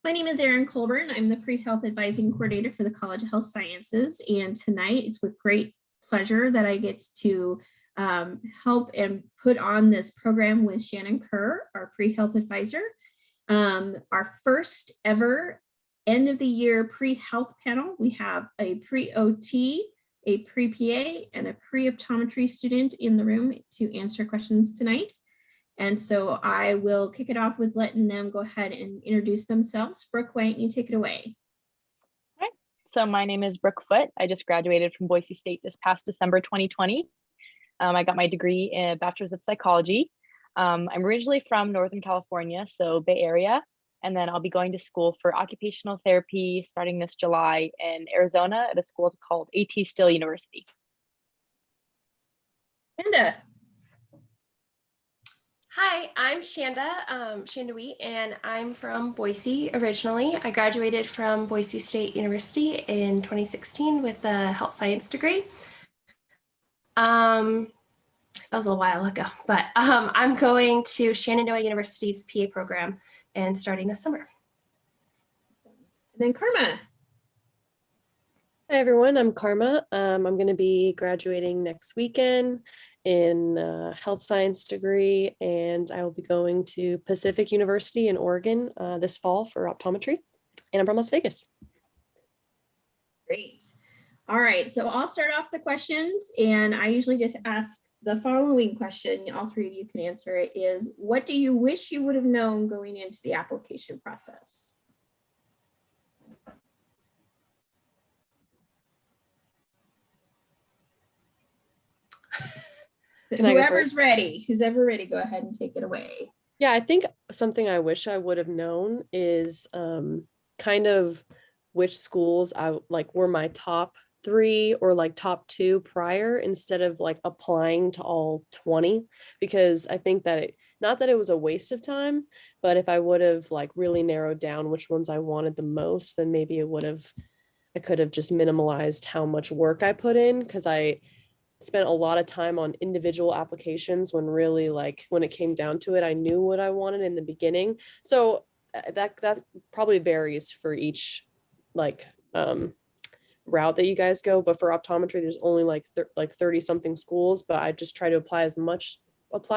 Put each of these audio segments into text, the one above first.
My name is Erin Colburn. I'm the Pre-Health Advising Coordinator for the College of Health Sciences. And tonight it's with great pleasure that I get to help and put on this program with Shannon Kerr, our Pre-Health Advisor. Our first ever end of the year pre-health panel. We have a pre-OT, a pre-PA, and a pre-optometry student in the room to answer questions tonight. And so I will kick it off with letting them go ahead and introduce themselves. Brooke, why don't you take it away? All right. So my name is Brooke Foote. I just graduated from Boise State this past December 2020. I got my degree in Bachelor's of Psychology. I'm originally from Northern California, so Bay Area. And then I'll be going to school for occupational therapy starting this July in Arizona at a school called A.T. Still University. Amanda. Hi, I'm Shanda Wheat, and I'm from Boise originally. I graduated from Boise State University in 2016 with a health science degree. That was a while ago, but I'm going to Shenandoah University's PA program and starting this summer. Then Karma. Hi everyone, I'm Karma. I'm going to be graduating next weekend in a health science degree, and I will be going to Pacific University in Oregon this fall for optometry, and I'm from Las Vegas. Great. All right, so I'll start off the questions, and I usually just ask the following question. All three of you can answer it. Is what do you wish you would have known going into the application process? Whoever's ready, who's ever ready, go ahead and take it away. Yeah, I think something I wish I would have known is kind of which schools I were my top 3 or top 2 prior, instead of applying to all 20, because I think that not that it was a waste of time, but if I would have really narrowed down which ones I wanted the most, then maybe I could have just minimalized how much work I put in, because I spent a lot of time on individual applications when really when it came down to it, I knew what I wanted in the beginning. So that probably varies for each route that you guys go, but for optometry there's only 30 something schools, but I just try to apply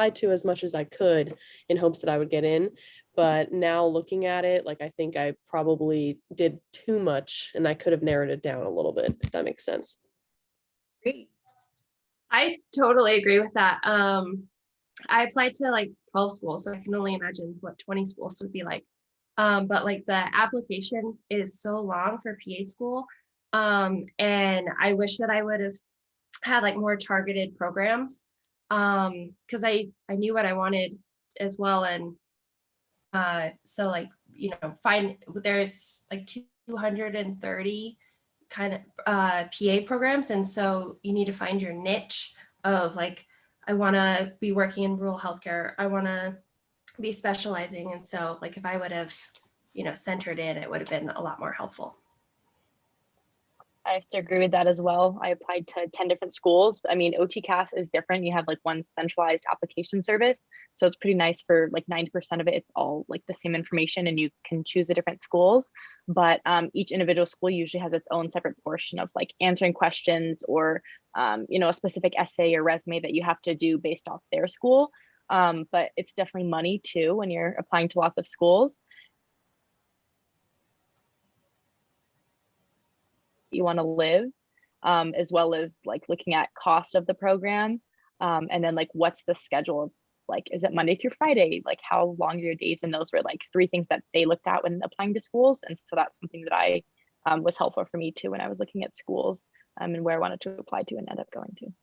to as much as I could in hopes that I would get in. But now looking at it, I think I probably did too much and I could have narrowed it down a little bit, if that makes sense. Great. I totally agree with that. I applied to 12 schools, so I can only imagine what 20 schools would be like. But the application is so long for PA school. And I wish that I would have had more targeted programs, because I knew what I wanted as well. And so there's 230 kind of PA programs, and so you need to find your niche of I want to be working in rural healthcare, I want to be specializing, and so if I would have centered in, it would have been a lot more helpful. I have to agree with that as well. I applied to 10 different schools. I mean, OTCAS is different. You have one centralized application service. So it's pretty nice for 90% of it. It's all the same information and you can choose the different schools. But each individual school usually has its own separate portion of answering questions or, a specific essay or resume that you have to do based off their school. But it's definitely money too when you're applying to lots of schools. You want to live, as well as looking at cost of the program, and then what's the schedule of is it Monday through Friday, how long are your days? And those were 3 things that they looked at when applying to schools, and so that's something that I was helpful for me too when I was looking at schools and where I wanted to apply to and end up going to.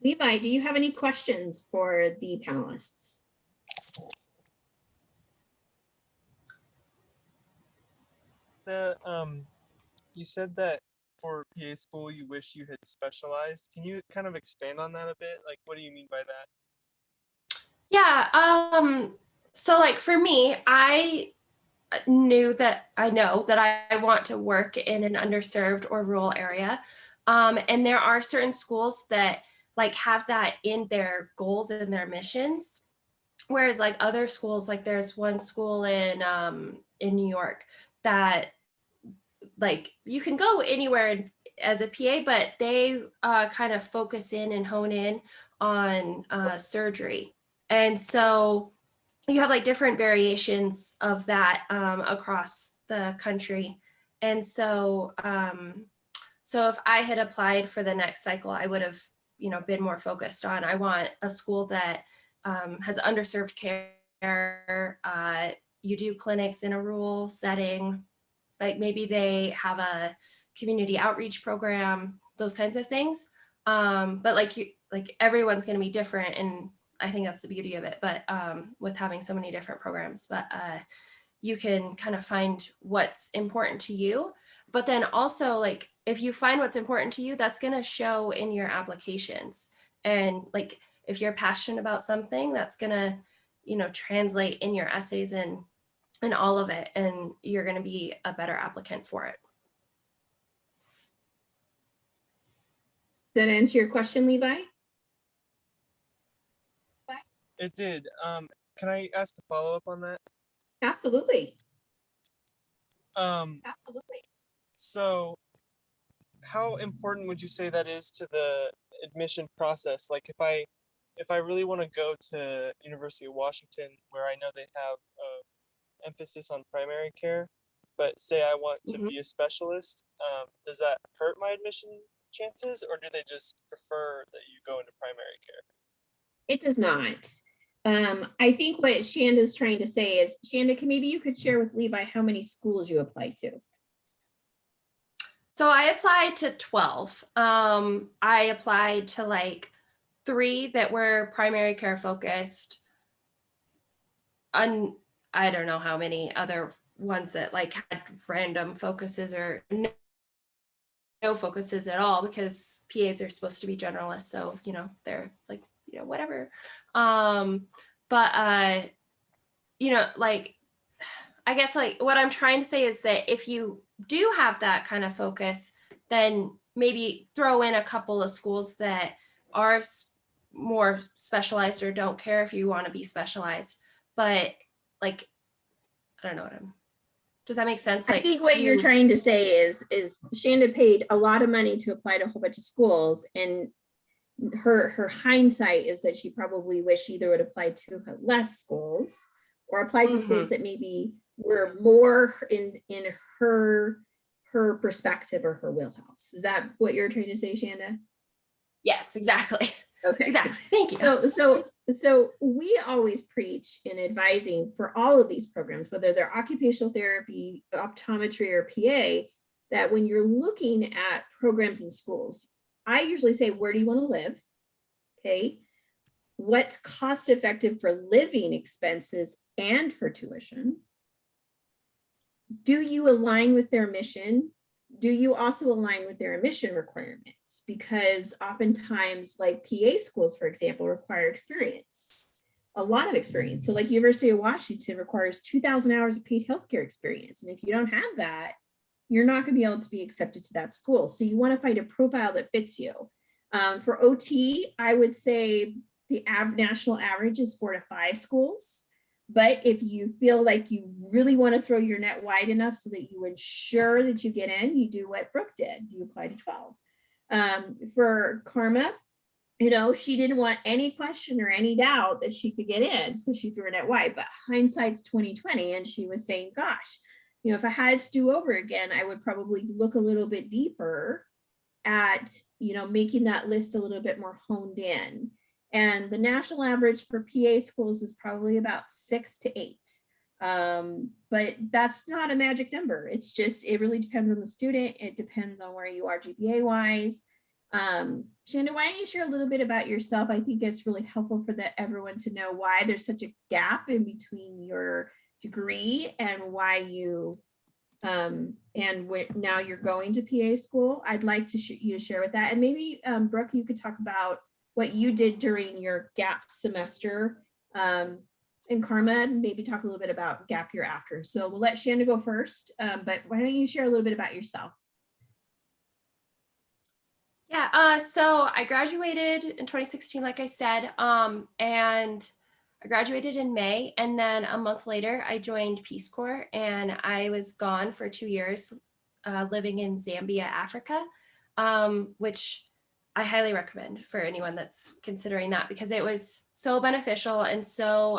Levi, do you have any questions for the panelists? You said that for PA school you wish you had specialized. Can you kind of expand on that a bit? What do you mean by that? Yeah, so for me, I know that I want to work in an underserved or rural area, and there are certain schools that have that in their goals and their missions. Whereas like other schools, like there's one school in New York that like you can go anywhere as a PA, but they kind of focus in and hone in on surgery. And so you have like different variations of that across the country. And so if I had applied for the next cycle, I would have, been more focused on, I want a school that has underserved care. You do clinics in a rural setting, like maybe they have a community outreach program, those kinds of things. But like everyone's going to be different, and I think that's the beauty of it. But with having so many different programs, but you can kind of find what's important to you. But then also, like, if you find what's important to you, that's going to show in your applications. And like, if you're passionate about something, that's going to, translate in your essays and all of it. And you're going to be a better applicant for it. Did that answer your question, Levi? It did. Can I ask a follow-up on that? Absolutely. Absolutely. So how important would you say that is to the admission process? Like if I really want to go to University of Washington, where I know they have emphasis on primary care, but say I want to be a specialist, does that hurt my admission chances, or do they just prefer that you go into primary care? It does not. I think what Shanda's trying to say is, Shanda, maybe you could share with Levi how many schools you applied to. So I applied to 12. I applied to like 3 that were primary care focused. I don't know how many other ones that like had random focuses or no focuses at all, because PAs are supposed to be generalists. So, they're like, whatever. But like, I guess like what I'm trying to say is that if you do have that kind of focus, then maybe throw in a couple of schools that are more specialized or don't care if you want to be specialized. But like, I don't know does that make sense? I think what you're trying to say is Shanda paid a lot of money to apply to a whole bunch of schools, and her hindsight is that she probably wished she either would apply to less schools or applied to schools that maybe were more in her perspective or her wheelhouse. Is that what you're trying to say, Shanda? Yes, exactly. Okay. Exactly. Thank you. So we always preach in advising for all of these programs, whether they're occupational therapy, optometry, or PA, that when you're looking at programs in schools, I usually say, where do you want to live? Okay. What's cost effective for living expenses and for tuition? Do you align with their mission? Do you also align with their admission requirements? Because oftentimes, like PA schools, for example, require experience, a lot of experience. So like University of Washington requires 2,000 hours of paid healthcare experience. And if you don't have that, you're not going to be able to be accepted to that school. So you want to find a profile that fits you. For OT, I would say the national average is 4 to 5 schools. But if you feel like you really want to throw your net wide enough so that you ensure that you get in, you do what Brooke did. You apply to 12. For Karma, she didn't want any question or any doubt that she could get in. So she threw it net wide. But hindsight's 2020. And she was saying, gosh, if I had to do over again, I would probably look a little bit deeper at, making that list a little bit more honed in. And the national average for PA schools is probably about 6 to 8. But that's not a magic number. It's just, it really depends on the student. It depends on where you are GPA wise. Shanda, why don't you share a little bit about yourself? I think it's really helpful for everyone to know why there's such a gap in between your degree and why you now you're going to PA school. I'd like to you to share with that. And maybe Brooke, you could talk about what you did during your gap semester, and Karma, maybe talk a little bit about gap year after. So we'll let Shanda go first, but why don't you share a little bit about yourself? Yeah, so I graduated in 2016, like I said, and I graduated in May, and then a month later, I joined Peace Corps, and I was gone for 2 years, living in Zambia, Africa, which I highly recommend for anyone that's considering that, because it was so beneficial and so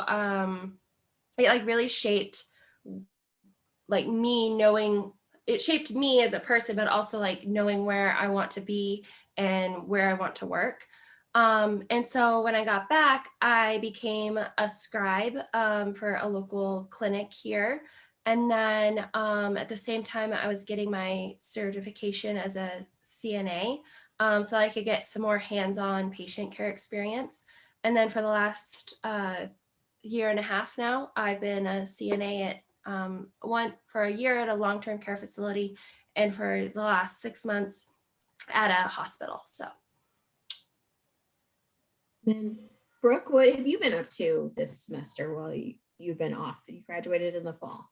it like really shaped like me knowing, it shaped me as a person, but also like knowing where I want to be and where I want to work. And so when I got back, I became a scribe for a local clinic here. And then at the same time, I was getting my certification as a CNA, so I could get some more hands-on patient care experience. And then for the last year and a half now, I've been a CNA at one for a year at a long-term care facility, and for the last 6 months at a hospital. So Then Brooke, what have you been up to this semester while you've been off? You graduated in the fall.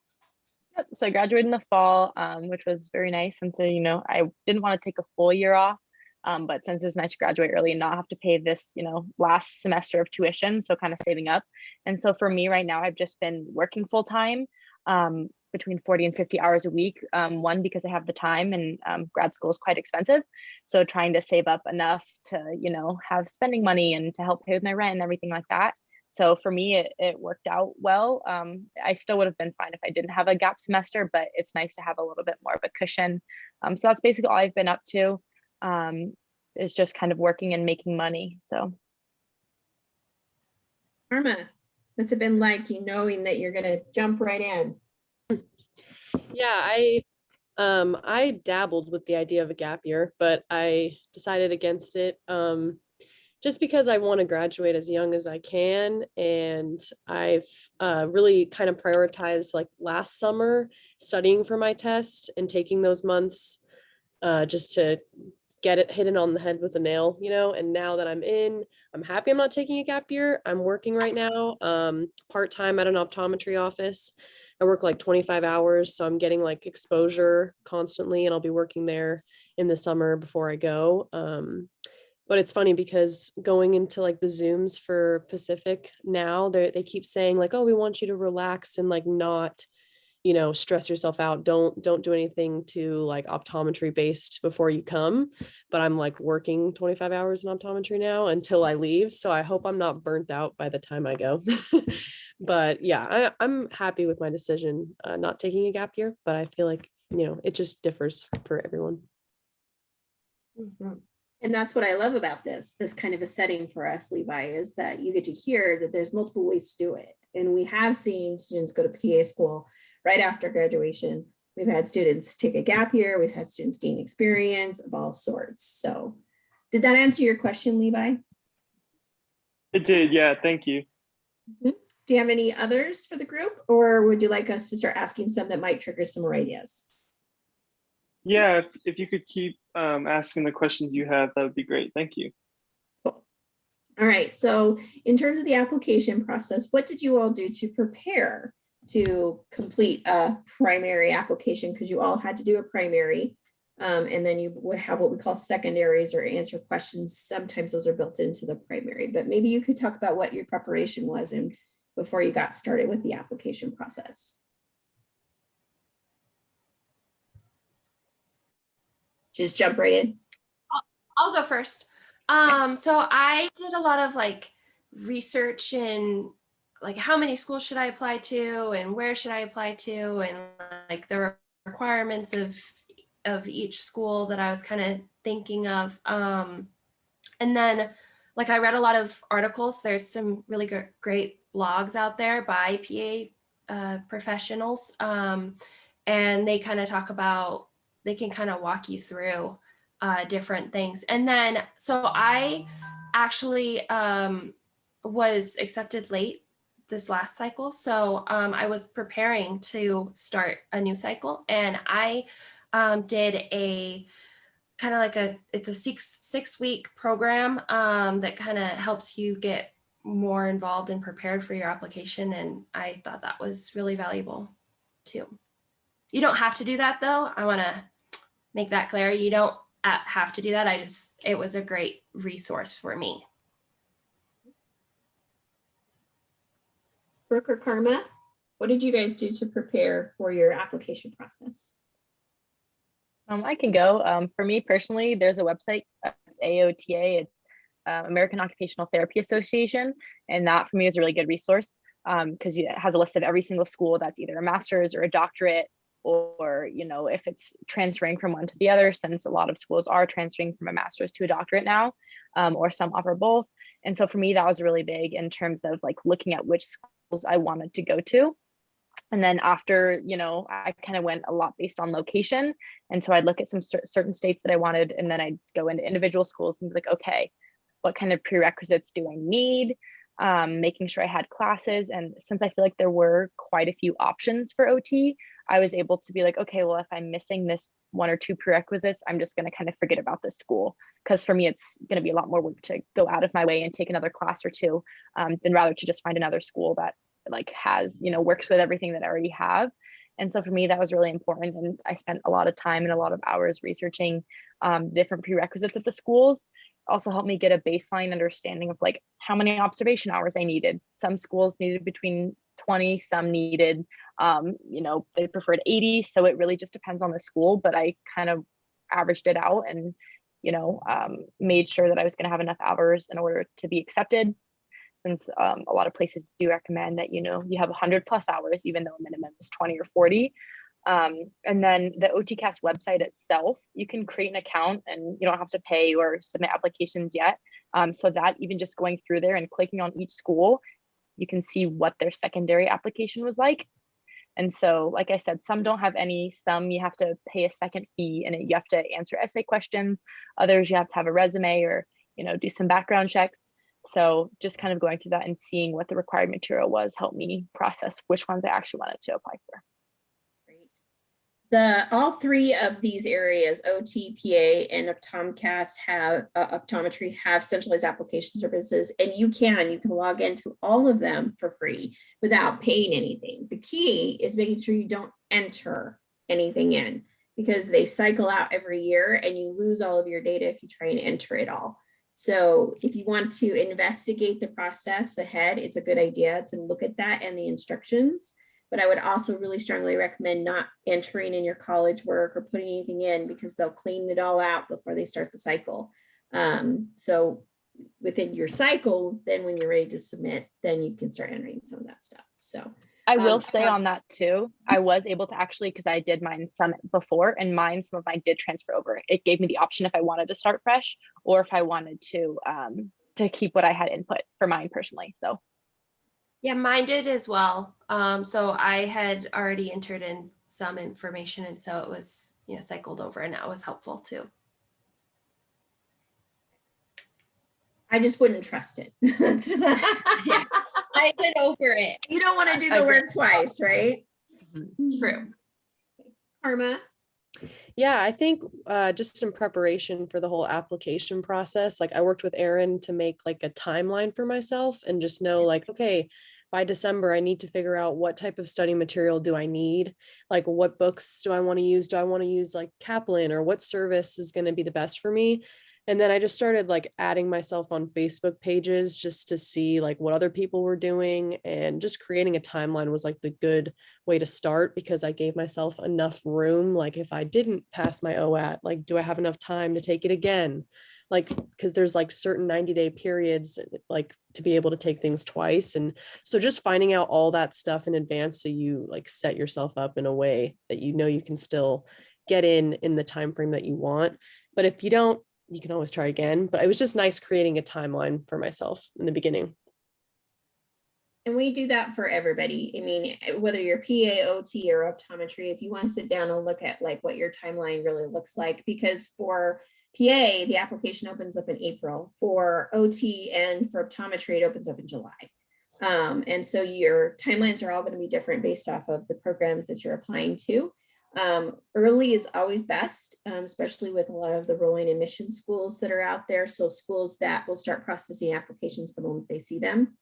Yep. So I graduated in the fall, which was very nice. And so, I didn't want to take a full year off. But since it was nice to graduate early and not have to pay this, last semester of tuition, so kind of saving up. And so for me right now, I've just been working full time, between 40 and 50 hours a week. One, because I have the time, and grad school is quite expensive. So trying to save up enough to, have spending money and to help pay with my rent and everything like that. So for me, it worked out well. I still would have been fine if I didn't have a gap semester, but it's nice to have a little bit more of a cushion. So that's basically all I've been up to, is just kind of working and making money. So. Karma, what's it been like, knowing that you're going to jump right in? Yeah, I dabbled with the idea of a gap year, but I decided against it. Just because I want to graduate as young as I can. And I've really kind of prioritized like last summer studying for my test and taking those months just to get it hidden on the head with a nail, and now that I'm happy I'm not taking a gap year. I'm working right now part-time at an optometry office. I work like 25 hours, so I'm getting like exposure constantly, and I'll be working there in the summer before I go. But it's funny because going into like the Zooms for Pacific now, they keep saying like, oh, we want you to relax and like not, stress yourself out. Don't do anything too like optometry based before you come. But I'm like working 25 hours in optometry now until I leave. So I hope I'm not burnt out by the time I go. But yeah, I'm happy with my decision not taking a gap year, but I feel like, it just differs for everyone. Mhm. And that's what I love about this kind of a setting for us, Levi, is that you get to hear that there's multiple ways to do it. And we have seen students go to PA school right after graduation. We've had students take a gap year. We've had students gain experience of all sorts. So did that answer your question, Levi? It did, yeah, thank you. Mm-hmm. Do you have any others for the group, or would you like us to start asking some that might trigger some more ideas? Yeah, if you could keep asking the questions you have, that would be great. Thank you. Cool. All right. So in terms of the application process, what did you all do to prepare to complete a primary application? Because you all had to do a primary, and then you would have what we call secondaries or answer questions. Sometimes those are built into the primary, but maybe you could talk about what your preparation was and before you got started with the application process. Just jump right in. I'll go first. So I did a lot of like research in like how many schools should I apply to and where should I apply to, and like the requirements of each school that I was kind of thinking of. And then like I read a lot of articles. There's some really great blogs out there by PA professionals, and they kind of talk about, they can kind of walk you through different things. And then, so I actually was accepted late this last cycle. So I was preparing to start a new cycle, and I did a kind of like it's a six week program that kind of helps you get more involved and prepared for your application. And I thought that was really valuable too. You don't have to do that though. I want to make that clear. You don't have to do that. It was a great resource for me. Brooke or Karma, what did you guys do to prepare for your application process? I can go. For me personally, there's a website, it's AOTA, it's American Occupational Therapy Association, and that for me is a really good resource because it has a list of every single school that's either a master's or a doctorate, or if it's transferring from one to the other, since a lot of schools are transferring from a master's to a doctorate now, or some offer both. And so for me, that was really big in terms of like looking at which schools I wanted to go to. And then after, I kind of went a lot based on location. And so I'd look at some certain states that I wanted, and then I'd go into individual schools and be like, okay, what kind of prerequisites do I need? Making sure I had classes. And since I feel like there were quite a few options for OT, I was able to be like, okay, well, if I'm missing this one or two prerequisites, I'm just going to kind of forget about this school. Because for me, it's going to be a lot more work to go out of my way and take another class or two than rather to just find another school that like has, works with everything that I already have. And so for me, that was really important. And I spent a lot of time and a lot of hours researching different prerequisites at the schools. Also helped me get a baseline understanding of like how many observation hours I needed. Some schools needed between 20, some needed, they preferred 80. So it really just depends on the school, but I kind of averaged it out and, made sure that I was going to have enough hours in order to be accepted. Since a lot of places do recommend that, you have 100+ hours, even though a minimum is 20 or 40. And then the OTCAS website itself, you can create an account and you don't have to pay or submit applications yet. So that even just going through there and clicking on each school, you can see what their secondary application was like. And so, like I said, some don't have any, some you have to pay a second fee and you have to answer essay questions. Others you have to have a resume or, do some background checks. So just kind of going through that and seeing what the required material was helped me process which ones I actually wanted to apply for. Great. All three of these areas, OT, PA, and optometry have centralized application services, and you can log into all of them for free without paying anything. The key is making sure you don't enter anything in, because they cycle out every year and you lose all of your data if you try and enter it all. So if you want to investigate the process ahead, it's a good idea to look at that and the instructions. But I would also really strongly recommend not entering in your college work or putting anything in, because they'll clean it all out before they start the cycle. So within your cycle, then when you're ready to submit, then you can start entering some of that stuff. So I will say on that too, I was able to actually, because I did mine some before, and some of mine did transfer over. It gave me the option if I wanted to start fresh or if I wanted to keep what I had input for mine personally. So yeah, mine did as well. So I had already entered in some information, and so it was cycled over, and that was helpful too. I just wouldn't trust it. Yeah, I went over it. You don't want to do the work twice, right? True. Karma. Yeah, I think just in preparation for the whole application process, like I worked with Erin to make like a timeline for myself and just know like, okay, by December, I need to figure out what type of study material do I need? Like what books do I want to use? Do I want to use like Kaplan, or what service is going to be the best for me? And then I just started like adding myself on Facebook pages just to see like what other people were doing, and just creating a timeline was like the good way to start, because I gave myself enough room. Like if I didn't pass my OAT, like do I have enough time to take it again? Like, because there's like certain 90-day periods like to be able to take things twice. And so just finding out all that stuff in advance, so you like set yourself up in a way that you can still get in the time frame that you want. But if you don't, you can always try again. But it was just nice creating a timeline for myself in the beginning. And we do that for everybody. I mean, whether you're PA, OT, or optometry, if you want to sit down and look at like what your timeline really looks like, because for PA, the application opens up in April. For OT and for optometry, it opens up in July. And so your timelines are all going to be different based off of the programs that you're applying to. Early is always best, especially with a lot of the rolling admission schools that are out there. So schools that will start processing applications the moment they see them.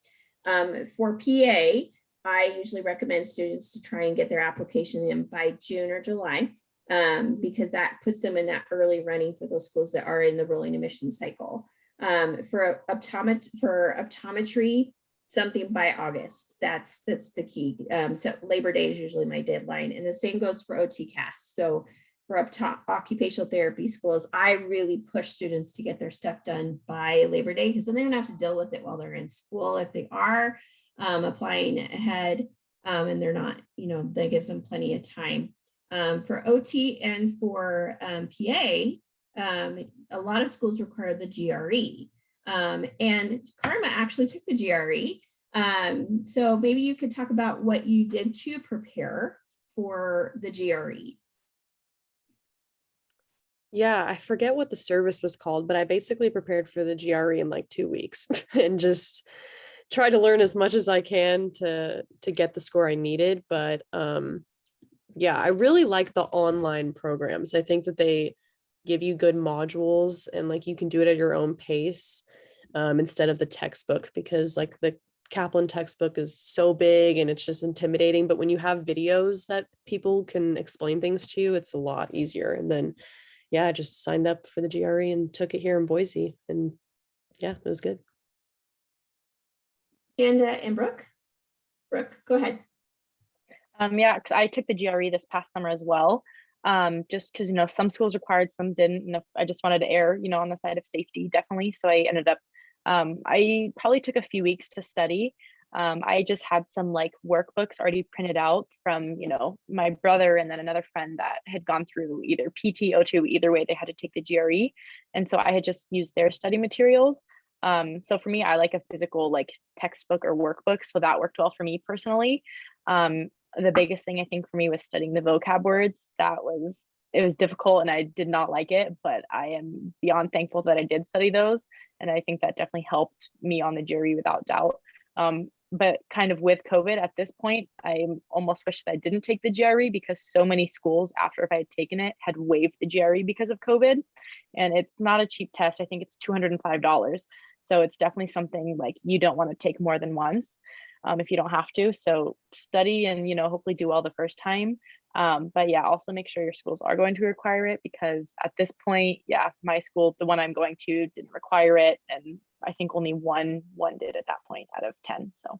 For PA, I usually recommend students to try and get their application in by June or July, because that puts them in that early running for those schools that are in the rolling admission cycle. For optometry, something by August. That's the key. So Labor Day is usually my deadline, and the same goes for OTCAS. So for up top occupational therapy schools, I really push students to get their stuff done by Labor Day, because then they don't have to deal with it while they're in school. If they are applying ahead and they're not, that gives them plenty of time. For OT and for PA, a lot of schools require the GRE. And Karma actually took the GRE. So maybe you could talk about what you did to prepare for the GRE. Yeah, I forget what the service was called, but I basically prepared for the GRE in like 2 weeks and just tried to learn as much as I can to get the score I needed. But yeah, I really like the online programs. I think that they give you good modules and like you can do it at your own pace instead of the textbook, because like the Kaplan textbook is so big and it's just intimidating. But when you have videos that people can explain things to you, it's a lot easier. And then yeah, I just signed up for the GRE and took it here in Boise, and yeah, it was good. And Brooke, go ahead. Yeah, 'cause I took the GRE this past summer as well. Just because some schools required, some didn't. And I just wanted to err, on the side of safety, definitely. So I ended up, I probably took a few weeks to study. I just had some like workbooks already printed out from, my brother and then another friend that had gone through either PT, O2, either way, they had to take the GRE. And so I had just used their study materials. So for me, I like a physical like textbook or workbook. So that worked well for me personally. The biggest thing I think for me was studying the vocab words. It was difficult and I did not like it, but I am beyond thankful that I did study those. And I think that definitely helped me on the GRE without doubt. But kind of with COVID at this point, I almost wish that I didn't take the GRE, because so many schools after if I had taken it had waived the GRE because of COVID. And it's not a cheap test. I think it's $205. So it's definitely something like you don't want to take more than once if you don't have to. So study and, hopefully do well the first time. But yeah, also make sure your schools are going to require it, because at this point, yeah, my school, the one I'm going to, didn't require it. And I think only one did at that point out of 10. So.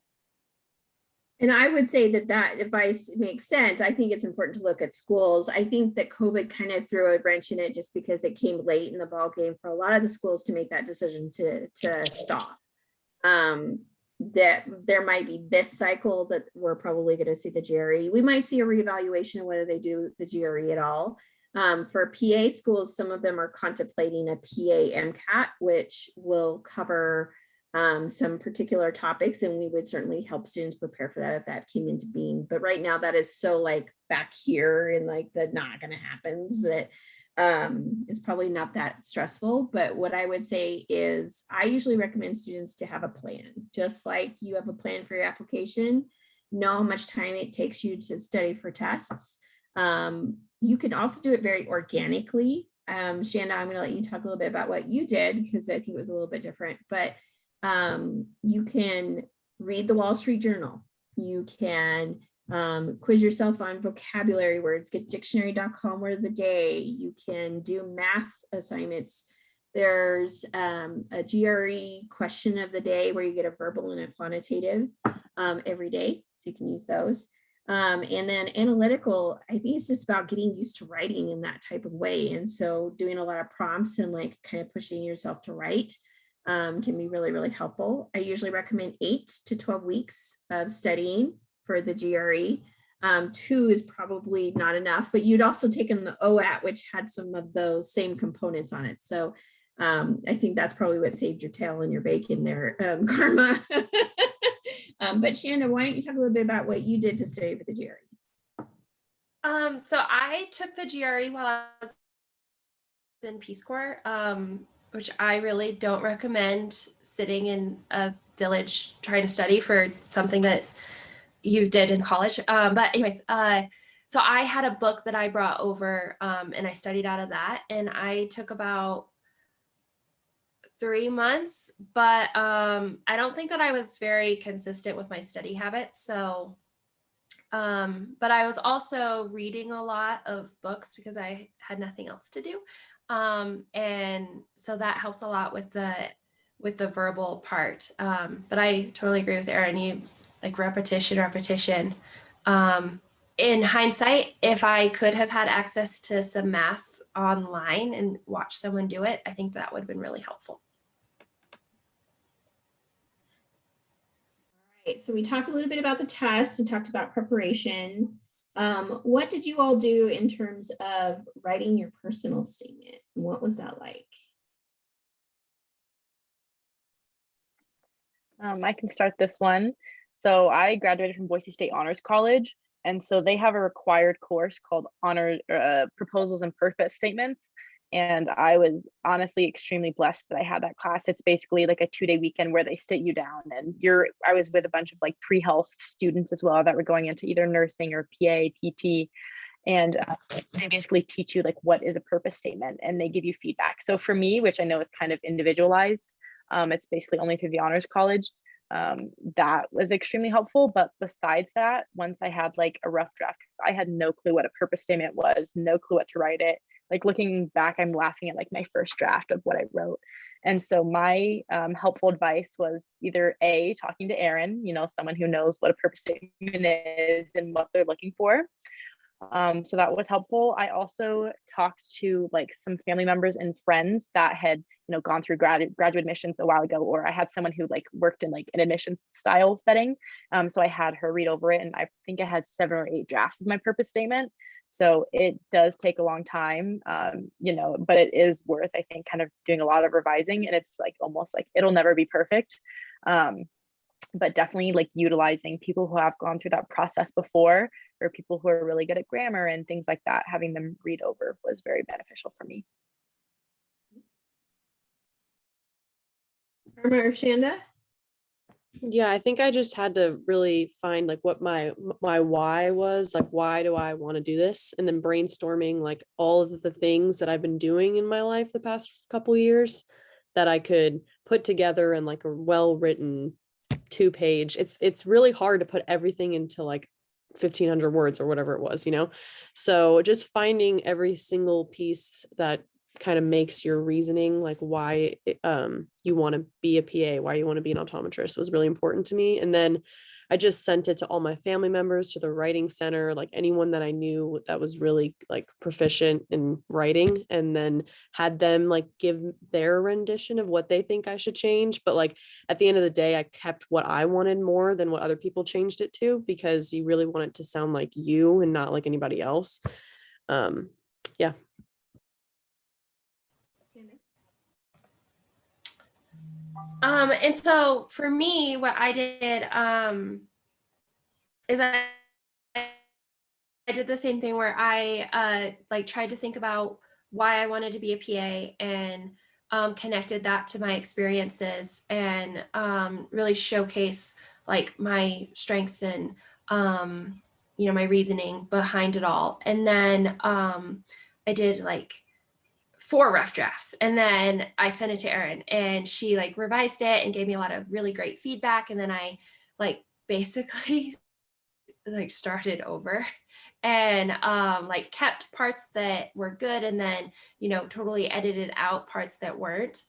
And I would say that advice makes sense. I think it's important to look at schools. I think that COVID kind of threw a wrench in it just because it came late in the ball game for a lot of the schools to make that decision to stop. That there might be this cycle that we're probably going to see the GRE. We might see a reevaluation of whether they do the GRE at all. For PA schools, some of them are contemplating a PA MCAT, which will cover some particular topics, and we would certainly help students prepare for that if that came into being. But right now that is so like back here and like the not going to happens that it's probably not that stressful. But what I would say is I usually recommend students to have a plan, just like you have a plan for your application. Know how much time it takes you to study for tests. You can also do it very organically. Shanda, I'm going to let you talk a little bit about what you did, because I think it was a little bit different. But you can read the Wall Street Journal. You can quiz yourself on vocabulary words, get dictionary.com word of the day. You can do math assignments. There's a GRE question of the day where you get a verbal and a quantitative every day. So you can use those. And then analytical, I think it's just about getting used to writing in that type of way. And so doing a lot of prompts and like kind of pushing yourself to write can be really, really helpful. I usually recommend 8 to 12 weeks of studying for the GRE. 2 is probably not enough, but you'd also taken the OAT, which had some of those same components on it. So I think that's probably what saved your tail and your bacon there, Karma. But Shanda, why don't you talk a little bit about what you did to study for the GRE? So I took the GRE while I was in Peace Corps, which I really don't recommend sitting in a village trying to study for something that you did in college. But anyways, so I had a book that I brought over and I studied out of that, and I took about 3 months, but I don't think that I was very consistent with my study habits. So, but I was also reading a lot of books because I had nothing else to do. And so that helped a lot with the with the verbal part. But I totally agree with Erin. You like repetition. In hindsight, if I could have had access to some math online and watch someone do it, I think that would have been really helpful. Right, so we talked a little bit about the test and talked about preparation. What did you all do in terms of writing your personal statement? What was that like? I can start this one. So I graduated from Boise State Honors College, and so they have a required course called Honor Proposals and Purpose Statements. And I was honestly extremely blessed that I had that class. It's basically like a 2-day weekend where they sit you down, and I was with a bunch of like pre-health students as well that were going into either nursing or PA, PT, and they basically teach you like what is a purpose statement, and they give you feedback. So for me, which I know is kind of individualized, it's basically only through the honors college. That was extremely helpful. But besides that, once I had like a rough draft, I had no clue what a purpose statement was, no clue what to write it. Like looking back, I'm laughing at like my first draft of what I wrote. And so my helpful advice was either A, talking to Erin, someone who knows what a purpose statement is and what they're looking for. So that was helpful. I also talked to like some family members and friends that had, gone through graduate admissions a while ago, or I had someone who like worked in like an admissions style setting. So I had her read over it, and I think I had 7 or 8 drafts of my purpose statement. So it does take a long time, but it is worth, I think, kind of doing a lot of revising, and it's like almost like it'll never be perfect. But definitely like utilizing people who have gone through that process before, or people who are really good at grammar and things like that, having them read over was very beneficial for me. Irma or Shanda? Yeah, I think I just had to really find like what my why was, like why do I want to do this, and then brainstorming like all of the things that I've been doing in my life the past couple years that I could put together in like a well-written 2-page. It's really hard to put everything into like 1,500 words or whatever it was, so just finding every single piece that kind of makes your reasoning, like why you want to be a PA, why you want to be an optometrist, was really important to me. And then I just sent it to all my family members, to the writing center, like anyone that I knew that was really like proficient in writing, and then had them like give their rendition of what they think I should change. But like at the end of the day, I kept what I wanted more than what other people changed it to, because you really want it to sound like you and not like anybody else. Yeah. And so for me, what I did is I did the same thing where I like tried to think about why I wanted to be a PA, and connected that to my experiences, and really showcase like my strengths and my reasoning behind it all. And then I did like 4 rough drafts, and then I sent it to Erin, and she like revised it and gave me a lot of really great feedback. And then I like basically like started over, and like kept parts that were good, and then totally edited out parts that weren't.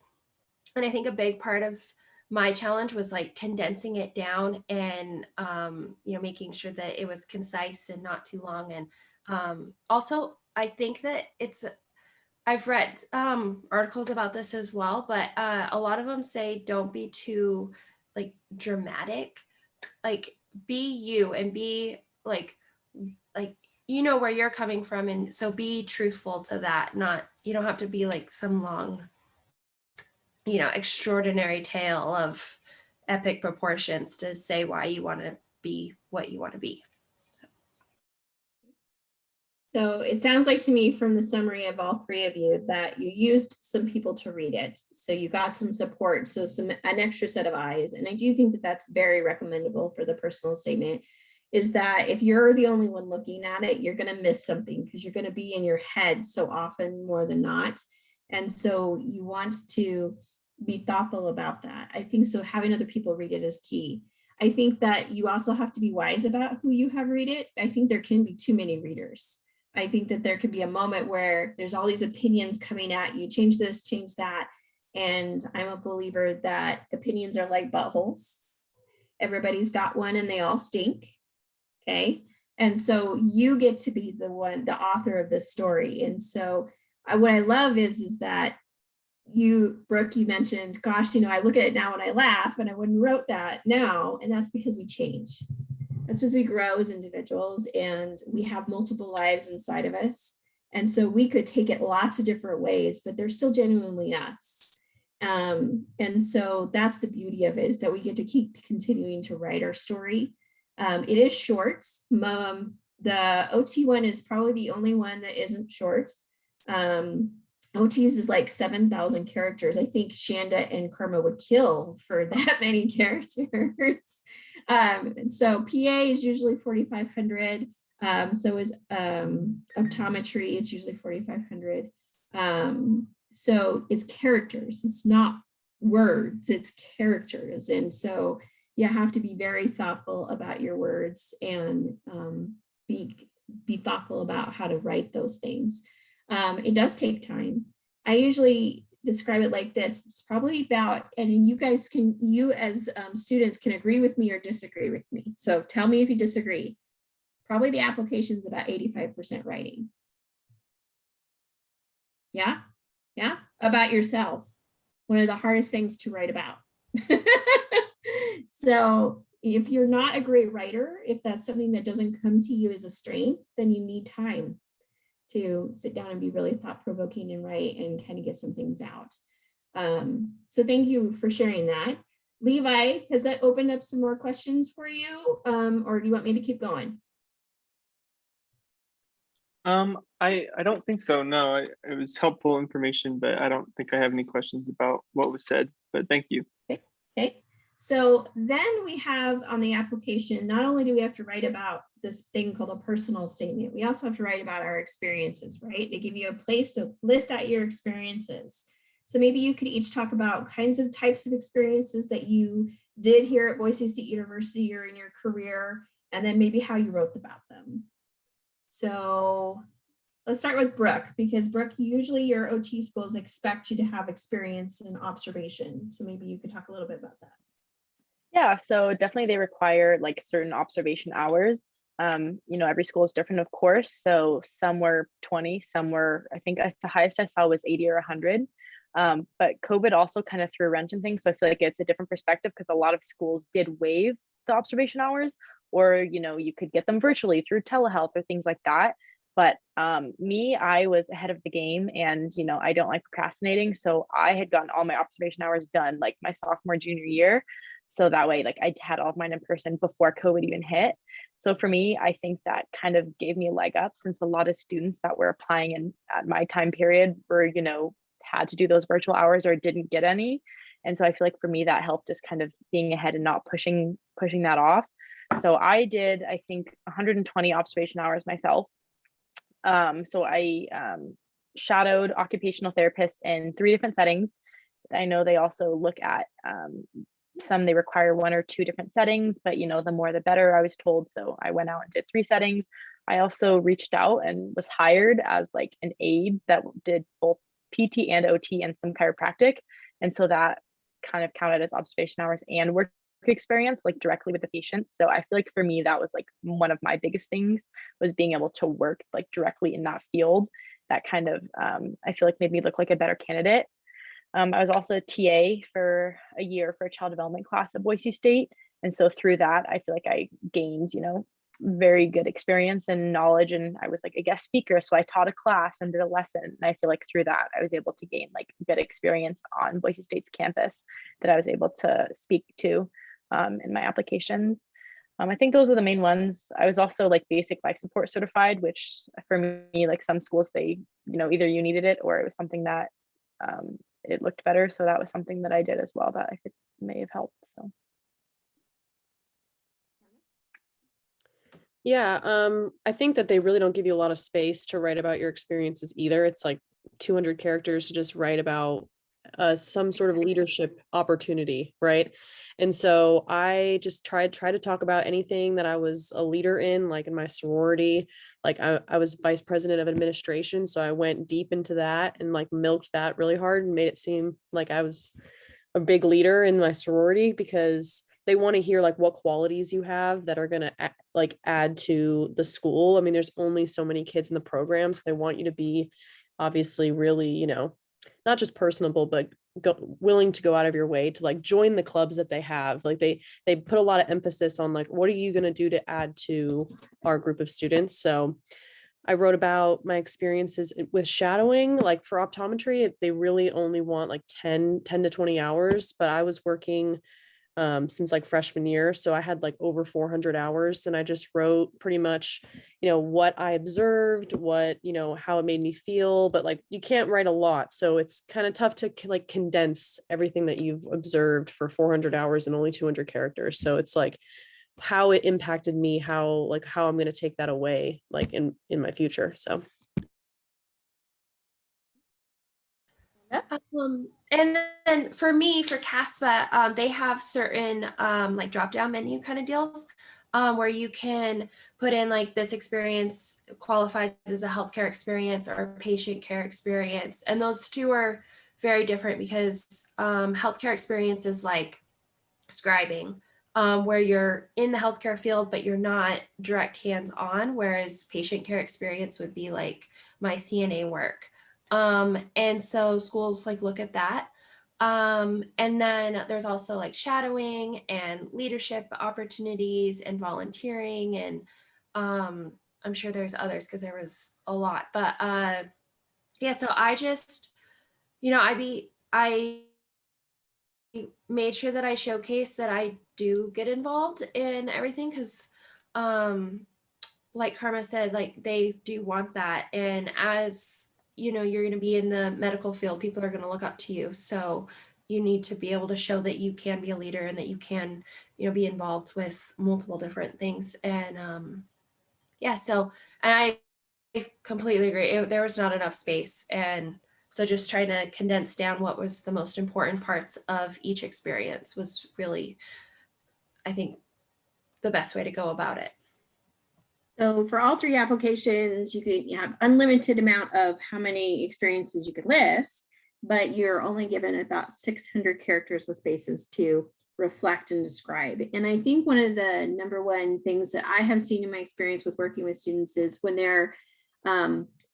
And I think a big part of my challenge was like condensing it down, and making sure that it was concise and not too long. And also I think that I've read articles about this as well, but a lot of them say don't be too like dramatic. Like be you, and be like where you're coming from, and so be truthful to that. Not, you don't have to be like some long extraordinary tale of epic proportions to say why you want to be what you want to be. So it sounds like to me from the summary of all 3 of you that you used some people to read it. So you got some support, so an extra set of eyes. And I do think that that's very recommendable for the personal statement, is that if you're the only one looking at it, you're going to miss something, because you're going to be in your head so often more than not. And so you want to be thoughtful about that. I think so having other people read it is key. I think that you also have to be wise about who you have read it. I think there can be too many readers. I think that there could be a moment where there's all these opinions coming at you, change this, change that. And I'm a believer that opinions are like buttholes. Everybody's got one and they all stink. Okay. And so you get to be the author of this story. And so what I love is that Brooke, you mentioned, gosh, I look at it now and I laugh, and I wouldn't wrote that now. And that's because we change. That's because we grow as individuals and we have multiple lives inside of us. And so we could take it lots of different ways, but they're still genuinely us. And so that's the beauty of it, is that we get to keep continuing to write our story. It is short. The OT one is probably the only one that isn't short. OTs is like 7,000 characters. I think Shanda and Karma would kill for that many characters. So PA is usually 4,500. So is optometry, it's usually 4,500. So it's characters, it's not words, it's characters. And so you have to be very thoughtful about your words and be thoughtful about how to write those things. It does take time. I usually describe it like this. It's probably about, and you as students can agree with me or disagree with me. So tell me if you disagree. Probably the application is about 85% writing. Yeah? Yeah? About yourself. One of the hardest things to write about. So if you're not a great writer, if that's something that doesn't come to you as a strength, then you need time to sit down and be really thought-provoking and write and kind of get some things out. So thank you for sharing that. Levi, has that opened up some more questions for you? Or do you want me to keep going? I don't think so. No, it was helpful information, but I don't think I have any questions about what was said, but thank you. Okay. So then we have on the application, not only do we have to write about this thing called a personal statement, we also have to write about our experiences, right? They give you a place to list out your experiences. So maybe you could each talk about kinds of types of experiences that you did here at Boise State University or in your career, and then maybe how you wrote about them. So let's start with Brooke, because Brooke, usually your OT schools expect you to have experience and observation. So maybe you could talk a little bit about that. Yeah, so definitely they require like certain observation hours. Every school is different, of course. So some were 20, some were, I think the highest I saw was 80 or 100. But COVID also kind of threw a wrench in things. So I feel like it's a different perspective because a lot of schools did waive the observation hours, or, you could get them virtually through telehealth or things like that. But I was ahead of the game, and, I don't like procrastinating. So I had gotten all my observation hours done like my sophomore, junior year. So that way, like I had all of mine in person before COVID even hit. So for me, I think that kind of gave me a leg up, since a lot of students that were applying in at my time period were, had to do those virtual hours or didn't get any. And so I feel like for me, that helped just kind of being ahead and not pushing that off. So I did, I think, 120 observation hours myself. So I shadowed occupational therapists in 3 different settings. I know they also look at some, they require 1 or 2 different settings, but the more the better, I was told. So I went out and did 3 settings. I also reached out and was hired as like an aide that did both PT and OT and some chiropractic. And so that kind of counted as observation hours and work experience, like directly with the patients. So I feel like for me, that was like one of my biggest things, was being able to work like directly in that field. That kind of, I feel like made me look like a better candidate. I was also a TA for a year for a child development class at Boise State. And so through that, I feel like I gained, very good experience and knowledge. And I was like a guest speaker. So I taught a class and did a lesson. And I feel like through that, I was able to gain like good experience on Boise State's campus that I was able to speak to in my applications. I think those are the main ones. I was also like basic life support certified, which for me, like some schools, they, either you needed it or it was something that it looked better. So that was something that I did as well that I think may have helped. So. Yeah, I think that they really don't give you a lot of space to write about your experiences either. It's like 200 characters to just write about some sort of leadership opportunity, right? And so I just try to talk about anything that I was a leader in, like in my sorority. Like I was vice president of administration, so I went deep into that and like milked that really hard and made it seem like I was a big leader in my sorority, because they want to hear like what qualities you have that are going to like add to the school. I mean, there's only so many kids in the program, so they want you to be obviously really, not just personable, but willing to go out of your way to like join the clubs that they have. Like they put a lot of emphasis on like, what are you going to do to add to our group of students? So I wrote about my experiences with shadowing. Like for optometry, they really only want like 10 to 20 hours, but I was working since like freshman year. So I had like over 400 hours, and I just wrote pretty much, what I observed, how it made me feel, but like you can't write a lot. So it's kind of tough to like condense everything that you've observed for 400 hours and only 200 characters. So it's like how it impacted me, how I'm going to take that away, like in my future. So. And then for me, for CASPA, they have certain like drop down menu kind of deals where you can put in like this experience qualifies as a healthcare experience or a patient care experience. And those two are very different because healthcare experience is like scribing, where you're in the healthcare field, but you're not direct hands-on, whereas patient care experience would be like my CNA work. And so schools like look at that. And then there's also like shadowing and leadership opportunities and volunteering. And I'm sure there's others because there was a lot, but yeah, so I just, I made sure that I showcase that I do get involved in everything because like Karma said, like they do want that. And as you're going to be in the medical field, people are going to look up to you. So you need to be able to show that you can be a leader and that you can, be involved with multiple different things. And yeah, so, and I completely agree. There was not enough space. And so just trying to condense down what was the most important parts of each experience was really, I think, the best way to go about it. So for all 3 applications, you have unlimited amount of how many experiences you could list, but you're only given about 600 characters with spaces to reflect and describe. And I think one of the number one things that I have seen in my experience with working with students is when they're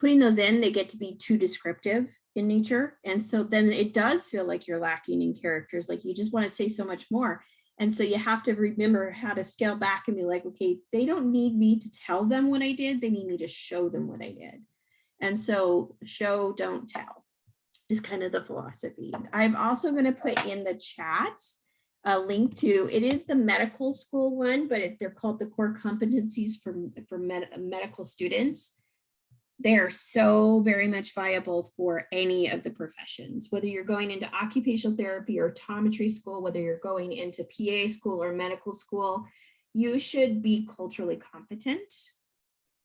putting those in, they get to be too descriptive in nature. And so then it does feel like you're lacking in characters, like you just want to say so much more. And so you have to remember how to scale back and be like, okay, they don't need me to tell them what I did. They need me to show them what I did. And so show, don't tell is kind of the philosophy. I'm also going to put in the chat a link to, it is the medical school one, but they're called the core competencies for medical students. They are so very much viable for any of the professions, whether you're going into occupational therapy or optometry school, whether you're going into PA school or medical school, you should be culturally competent.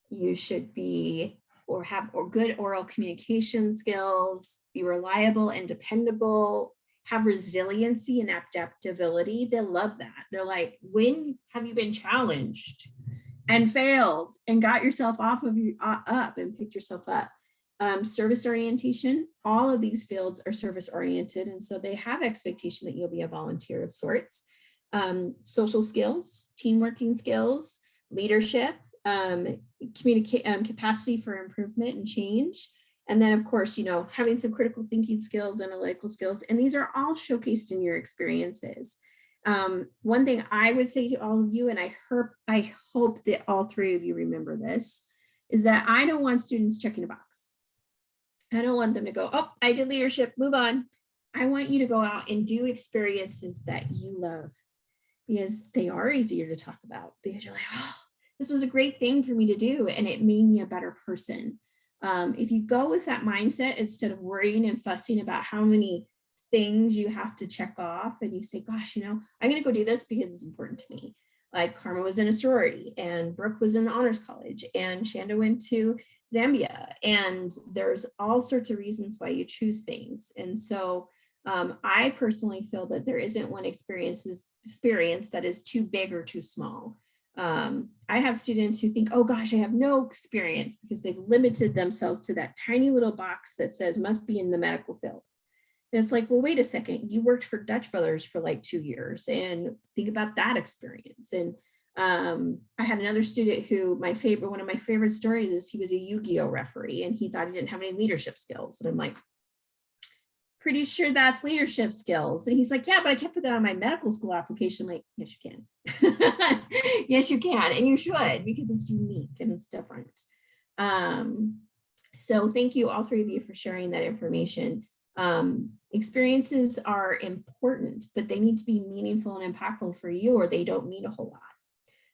You should be have good oral communication skills, be reliable and dependable, have resiliency and adaptability. They love that. They're like, when have you been challenged and failed and got yourself off of you up and picked yourself up? Service orientation, all of these fields are service oriented. And so they have expectation that you'll be a volunteer of sorts. Social skills, team working skills, leadership, communicate, capacity for improvement and change. And then of course, having some critical thinking skills, analytical skills, and these are all showcased in your experiences. One thing I would say to all of you, and I hope that all 3 of you remember this, is that I don't want students checking a box. I don't want them to go, oh, I did leadership, move on. I want you to go out and do experiences that you love, because they are easier to talk about, because you're like, oh, this was a great thing for me to do, and it made me a better person. If you go with that mindset, instead of worrying and fussing about how many things you have to check off, and you say, gosh, I'm going to go do this because it's important to me. Like Karma was in a sorority, and Brooke was in the honors college, and Shanda went to Zambia, and there's all sorts of reasons why you choose things. And so I personally feel that there isn't one experience that is too big or too small. I have students who think, oh gosh, I have no experience because they've limited themselves to that tiny little box that says must be in the medical field. And it's like, well, wait a second, you worked for Dutch Brothers for like 2 years and think about that experience. And I had another student who one of my favorite stories is he was a Yu-Gi-Oh referee and he thought he didn't have any leadership skills. And I'm like, pretty sure that's leadership skills. And he's like, yeah, but I can't put that on my medical school application. I'm like, yes, you can. Yes, you can. And you should, because it's unique and it's different. So thank you, all three of you, for sharing that information. Experiences are important, but they need to be meaningful and impactful for you, or they don't mean a whole lot.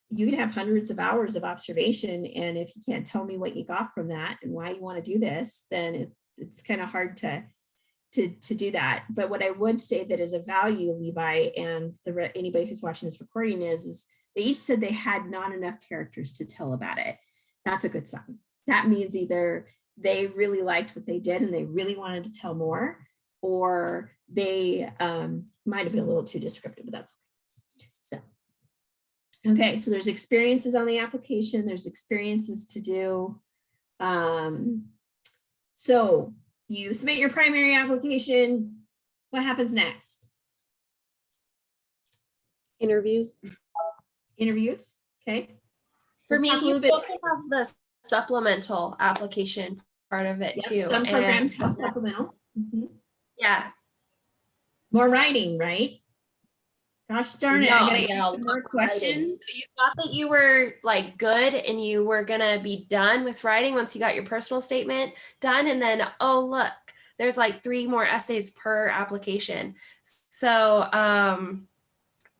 You can have hundreds of hours of observation, and if you can't tell me what you got from that and why you want to do this, then it's kind of hard to do that. But what I would say that is a value, Levi, and anybody who's watching this recording is they each said they had not enough characters to tell about it. That's a good sign. That means either they really liked what they did and they really wanted to tell more, or they might have been a little too descriptive, but that's okay. So there's experiences on the application, there's experiences to do. So you submit your primary application. What happens next? Interviews. Interviews, okay. For Let's me, talk a you little bit. also have the supplemental application part of it Yep, too. some programs And have supplemental. Mhm. yeah, More writing, right? Gosh darn it, I no, gotta yeah, get more questions. So you thought that you were like good and you were gonna be done with writing once you got your personal statement done, and then oh look, there's like 3 more essays per application. So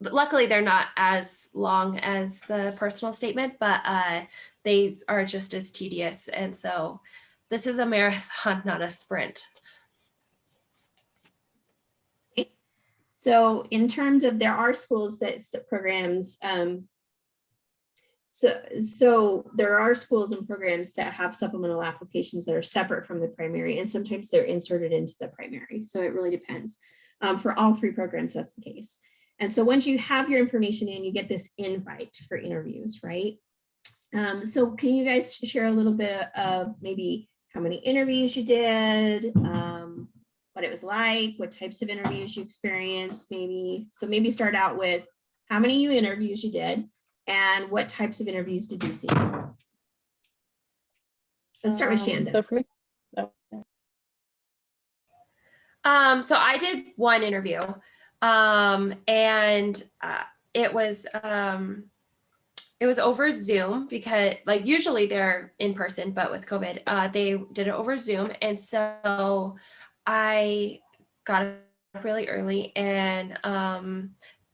but luckily they're not as long as the personal statement, but they are just as tedious. And so this is a marathon, not a sprint. So in terms of, there are schools that programs, so there are schools and programs that have supplemental applications that are separate from the primary, and sometimes they're inserted into the primary. So it really depends. For all 3 programs, that's the case. And so once you have your information in, you get this invite for interviews, right? So can you guys share a little bit of maybe how many interviews you did, what it was like, what types of interviews you experienced, maybe? So maybe start out with how many interviews you did and what types of interviews did you see? Let's start with Shanda. So for me, So I did 1 interview, and it was over Zoom, because like usually they're in person, but with COVID, they did it over Zoom. And so I got up really early, and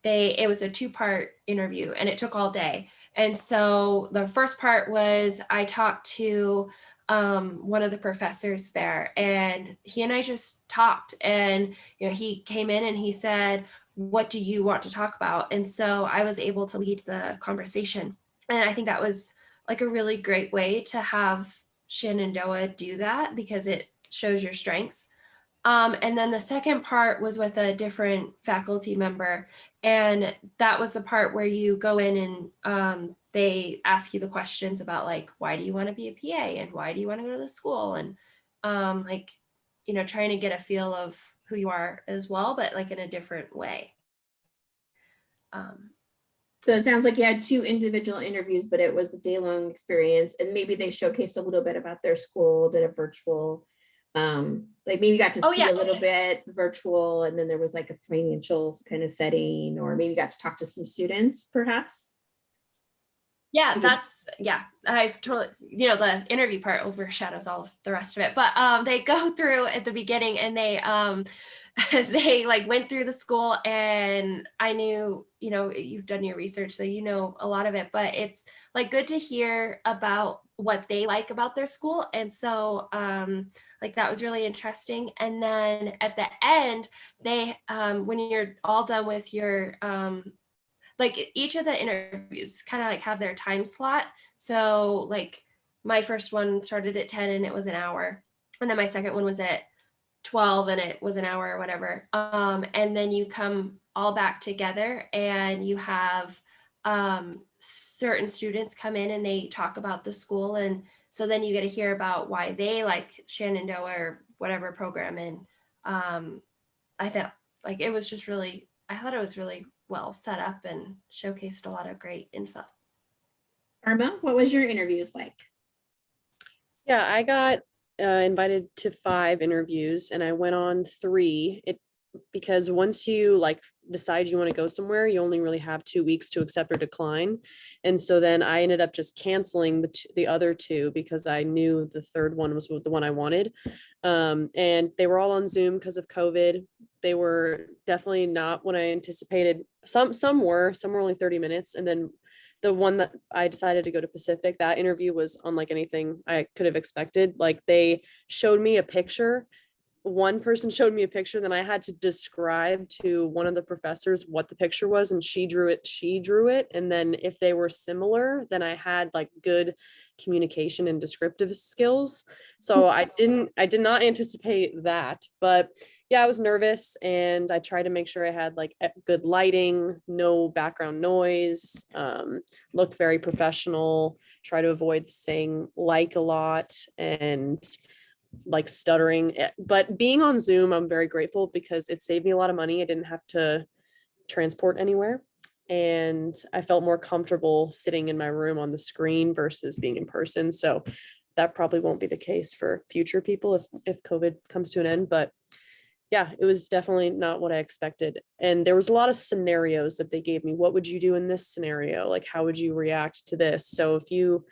it was a 2-part interview, and it took all day. And so the first part was I talked to one of the professors there, and he and I just talked, and he came in and he said, what do you want to talk about? And so I was able to lead the conversation. And I think that was like a really great way to have Shenandoah do that, because it shows your strengths. And then the second part was with a different faculty member. And that was the part where you go in and they ask you the questions about like, why do you want to be a PA? And why do you want to go to the school? And trying to get a feel of who you are as well, but like in a different way. So it sounds like you had 2 individual interviews, but it was a day-long experience, and maybe they showcased a little bit about their school, did a virtual, like maybe you got to see a little bit virtual, and then there was like a financial kind of setting, or maybe you got to talk to some students perhaps. Yeah, I've totally, the interview part overshadows all of the rest of it, but they go through at the beginning, and they they like went through the school, and I knew, you've done your research, so you know a lot of it, but it's like good to hear about what they like about their school. And so like that was really interesting. And then at the end, they when you're all done with your like each of the interviews kind of like have their time slot. So like my first one started at 10 and it was an hour. And then my second one was at 12 and it was an hour or whatever. And then you come all back together and you have certain students come in and they talk about the school. And so then you get to hear about why they like Shenandoah or whatever program. And I thought like it was just really, I thought it was really well set up and showcased a lot of great info. Irma, what was your interviews like? Yeah, I got invited to 5 interviews and I went on 3. Because once you like decide you want to go somewhere, you only really have 2 weeks to accept or decline. And so then I ended up just canceling the other 2 because I knew the third one was the one I wanted. And they were all on Zoom because of COVID. They were definitely not what I anticipated. Some were only 30 minutes. And then the one that I decided to go to Pacific, that interview was unlike anything I could have expected. Like they showed me a picture. One person showed me a picture, then I had to describe to one of the professors what the picture was, and she drew it. And then if they were similar, then I had like good communication and descriptive skills. So I did not anticipate that, but yeah, I was nervous and I tried to make sure I had like good lighting, no background noise, looked very professional, try to avoid saying like a lot and like stuttering. But being on Zoom, I'm very grateful because it saved me a lot of money. I didn't have to transport anywhere. And I felt more comfortable sitting in my room on the screen versus being in person. So that probably won't be the case for future people if COVID comes to an end. But yeah, it was definitely not what I expected. And there was a lot of scenarios that they gave me. What would you do in this scenario? Like, how would you react to this? So if you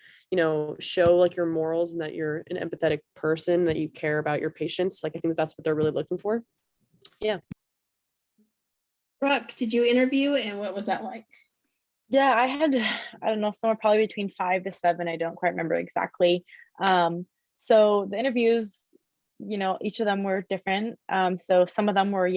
show like your morals and that you're an empathetic person, that you care about your patients, like I think that's what they're really looking for. Yeah. Brooke, did you interview and what was that like? Yeah, I had, I don't know, somewhere probably between 5 to 7. I don't quite remember exactly. So the interviews, each of them were different. So some of them were,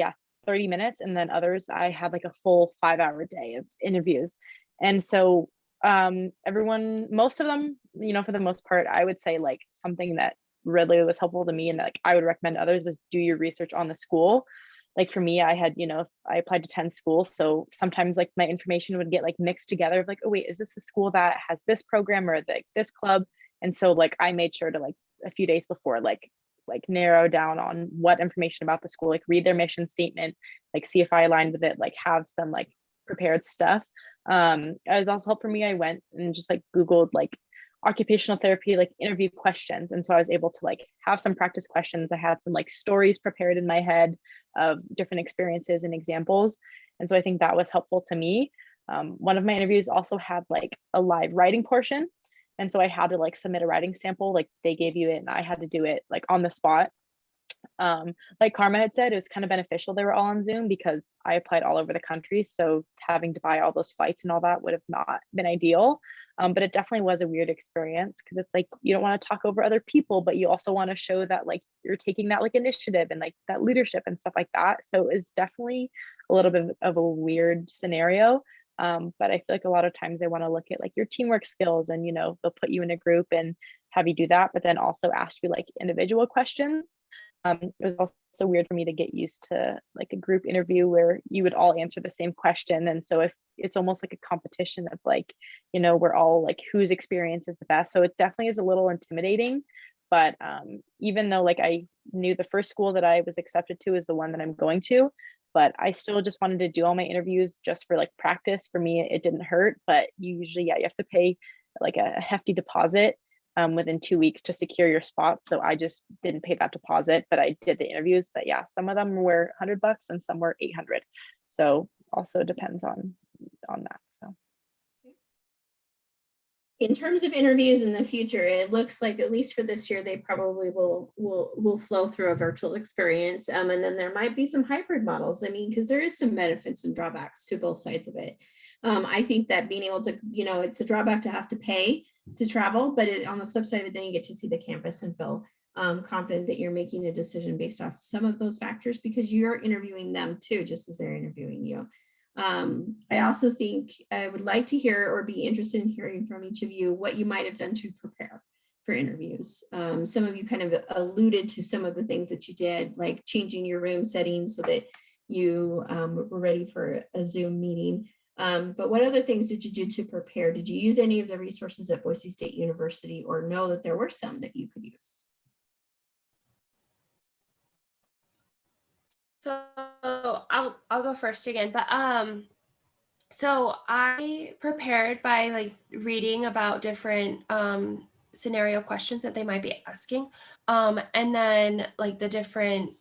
30 minutes. And then others, I had like a full 5-hour day of interviews. And so most of them, for the most part, I would say like something that really was helpful to me and like I would recommend to others was do your research on the school. Like for me, I had, I applied to 10 schools. So sometimes like my information would get like mixed together of like, oh wait, is this a school that has this program or like this club? And so like I made sure to like a few days before like narrow down on what information about the school, like read their mission statement, like see if I aligned with it, like have some like prepared stuff. It was also helpful for me. I went and just like Googled like occupational therapy, like interview questions. And so I was able to like have some practice questions. I had some like stories prepared in my head of different experiences and examples. And so I think that was helpful to me. One of my interviews also had like a live writing portion. And so I had to like submit a writing sample, like they gave you it and I had to do it like on the spot. Like Karma had said, it was kind of beneficial they were all on Zoom because I applied all over the country. So having to buy all those flights and all that would have not been ideal. But it definitely was a weird experience because it's like you don't want to talk over other people, but you also want to show that like you're taking that like initiative and like that leadership and stuff like that. So it's definitely a little bit of a weird scenario. But I feel like a lot of times they want to look at like your teamwork skills and they'll put you in a group and have you do that, but then also ask you like individual questions. It was also weird for me to get used to like a group interview where you would all answer the same question. And so if it's almost like a competition of like, we're all like whose experience is the best. So it definitely is a little intimidating. But even though like I knew the first school that I was accepted to is the one that I'm going to, but I still just wanted to do all my interviews just for like practice. For me, it didn't hurt, but you usually, you have to pay like a hefty deposit within 2 weeks to secure your spot. So I just didn't pay that deposit, but I did the interviews. But yeah, some of them were $100 and some were 800. So also depends on that. So In terms of interviews in the future, it looks like at least for this year, they probably will flow through a virtual experience. And then there might be some hybrid models. I mean, because there is some benefits and drawbacks to both sides of it. I think that being able to, it's a drawback to have to pay to travel, but on the flip side of it, then you get to see the campus and feel confident that you're making a decision based off some of those factors because you're interviewing them too, just as they're interviewing you. I also think I would like to hear or be interested in hearing from each of you what you might have done to prepare for interviews. Some of you kind of alluded to some of the things that you did, like changing your room settings so that you were ready for a Zoom meeting. But what other things did you do to prepare? Did you use any of the resources at Boise State University, or know that there were some that you could use? So I'll go first again, but so I prepared by like reading about different scenario questions that they might be asking, and then like the different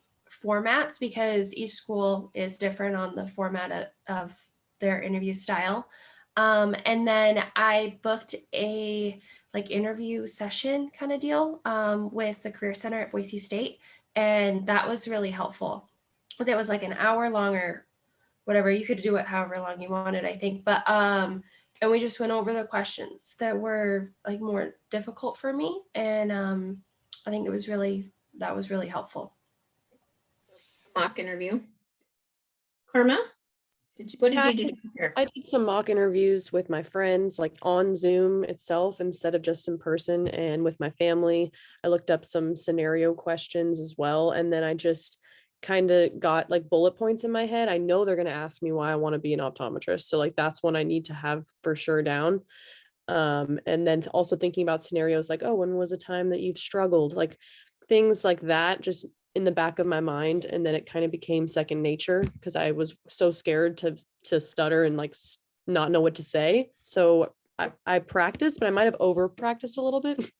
formats, because each school is different on the format of their interview style. And then I booked a like interview session kind of deal with the Career Center at Boise State, and that was really helpful because it was like an hour long or whatever. You could do it however long you wanted, I think. But and we just went over the questions that were like more difficult for me, and I think that was really helpful. Mock interview. Karma, what did you do to prepare? I did some mock interviews with my friends, like on Zoom itself instead of just in person, and with my family. I looked up some scenario questions as well, and then I just kind of got like bullet points in my head. I know they're going to ask me why I want to be an optometrist, so like that's one I need to have for sure down. And then also thinking about scenarios like, oh, when was a time that you've struggled, like things like that, just in the back of my mind. And then it kind of became second nature because I was so scared to stutter and like not know what to say. So I practiced, but I might have over practiced a little bit.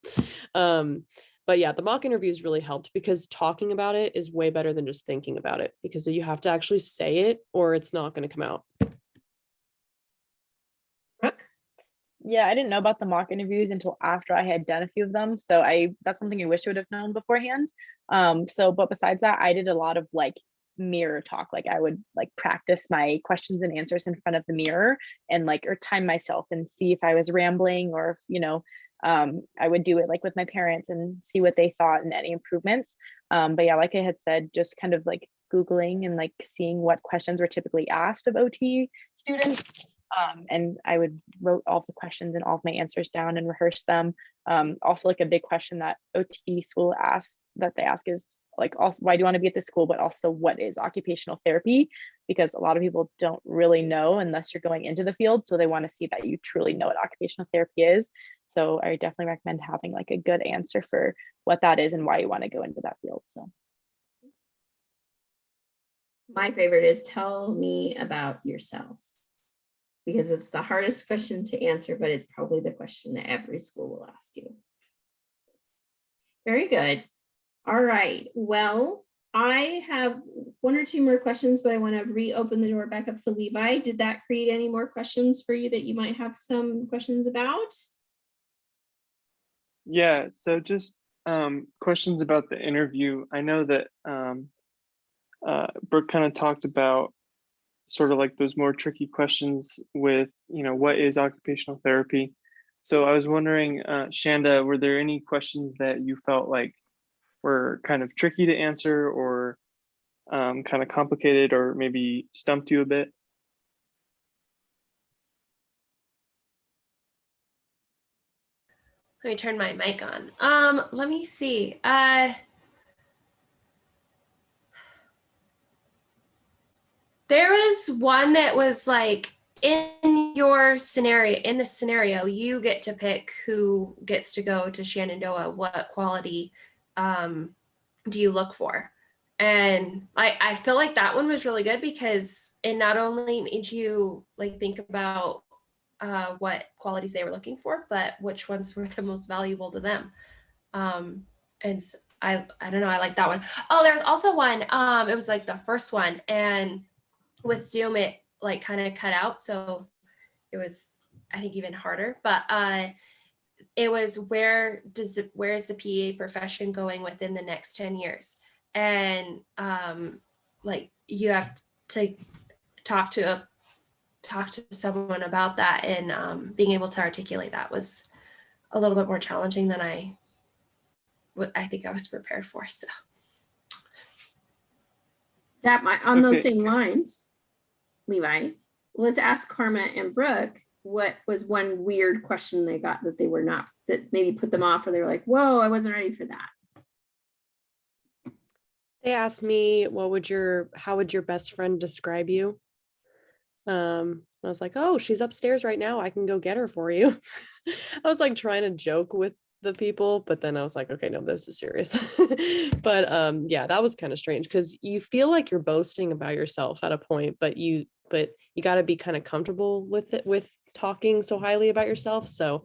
But yeah, the mock interviews really helped because talking about it is way better than just thinking about it, because you have to actually say it or it's not going to come out. Brooke? Yeah, I didn't know about the mock interviews until after I had done a few of them. So that's something I wish I would have known beforehand. But besides that, I did a lot of like mirror talk. Like I would like practice my questions and answers in front of the mirror and like, or time myself and see if I was rambling, or, I would do it like with my parents and see what they thought and any improvements. But yeah, like I had said, just kind of like Googling and like seeing what questions were typically asked of OT students. And I would wrote all the questions and all of my answers down and rehearse them. Also, like a big question that OT school they ask is like, also, why do you want to be at this school? But also, what is occupational therapy? Because a lot of people don't really know unless you're going into the field. So they want to see that you truly know what occupational therapy is. So I definitely recommend having like a good answer for what that is and why you want to go into that field. So My favorite is tell me about yourself, because it's the hardest question to answer, but it's probably the question that every school will ask you. Very good. All right. Well, I have one or two more questions, but I want to reopen the door back up to Levi. Did that create any more questions for you that you might have some questions about? Yeah, so just questions about the interview. I know that Brooke kind of talked about sort of like those more tricky questions with, what is occupational therapy? So I was wondering, Shanda, were there any questions that you felt like were kind of tricky to answer, or kind of complicated, or maybe stumped you a bit? Let me turn my mic on. Let me see. There was one that was like, in the scenario, you get to pick who gets to go to Shenandoah. What quality do you look for? And I feel like that one was really good because it not only made you like think about what qualities they were looking for, but which ones were the most valuable to them. And I don't know, I like that one. Oh, there's also one, it was like the first one, and with Zoom it like kind of cut out, so it was, I think, even harder. But it was where is the PA profession going within the next 10 years? And like you have to talk to someone about that, and being able to articulate that was a little bit more challenging than I think I was prepared for. So That might, on those same lines, Levi, let's ask Karma and Brooke, what was one weird question they got that they were not, that maybe put them off, or they were like, whoa, I wasn't ready for that? They asked me, how would your best friend describe you? I was like, oh, she's upstairs right now. I can go get her for you. I was like trying to joke with the people, but then I was like, okay, no, this is serious. But yeah, that was kind of strange because you feel like you're boasting about yourself at a point, but you got to be kind of comfortable with it, with talking so highly about yourself. So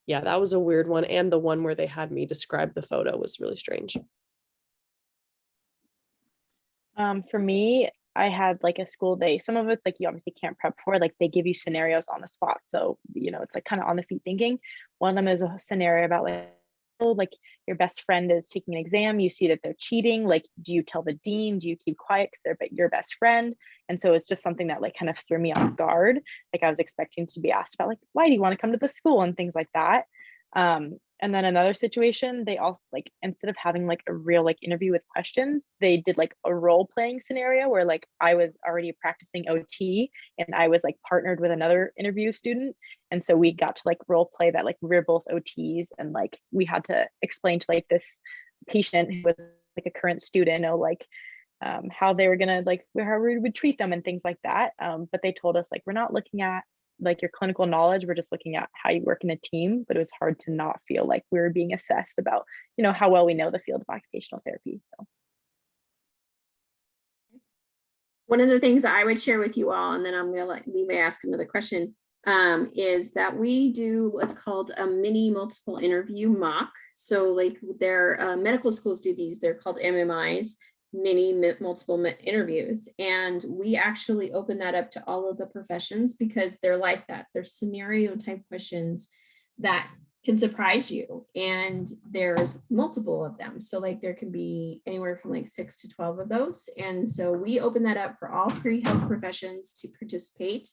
yeah, that was a weird one. And the one where they had me describe the photo was really strange. For me, I had like a school day. Some of it's like you obviously can't prep for, like they give you scenarios on the spot. So, it's like kind of on the feet thinking. One of them is a scenario about like your best friend is taking an exam. You see that they're cheating. Like, do you tell the dean? Do you keep quiet because they're your best friend? And so it's just something that like kind of threw me off guard. Like I was expecting to be asked about like, why do you want to come to the school and things like that. And then another situation, they also like, instead of having like a real like interview with questions, they did like a role playing scenario where like I was already practicing OT and I was like partnered with another interview student. And so we got to like role play that like we're both OTs and like we had to explain to like this patient who was like a current student, how they were gonna like how we would treat them and things like that. But they told us like we're not looking at like your clinical knowledge, we're just looking at how you work in a team. But it was hard to not feel like we were being assessed about how well we know the field of occupational therapy. So One of the things I would share with you all, and then I'm going to let Levi ask another question, is that we do what's called a mini multiple interview mock. So like their medical schools do these, they're called MMIs, mini multiple interviews. And we actually open that up to all of the professions because they're like that. They're scenario type questions that can surprise you. And there's multiple of them. So like there can be anywhere from like 6 to 12 of those. And so we open that up for all pre-health professions to participate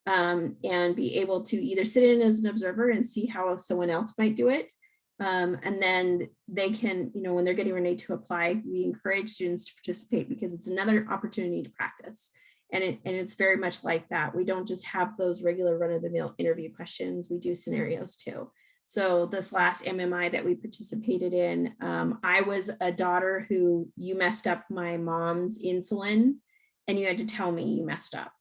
and be able to either sit in as an observer and see how someone else might do it. And then they can, when they're getting ready to apply, we encourage students to participate because it's another opportunity to practice. And it's very much like that. We don't just have those regular run-of-the-mill interview questions. We do scenarios too. So this last MMI that we participated in, I was a daughter who you messed up my mom's insulin and you had to tell me you messed up.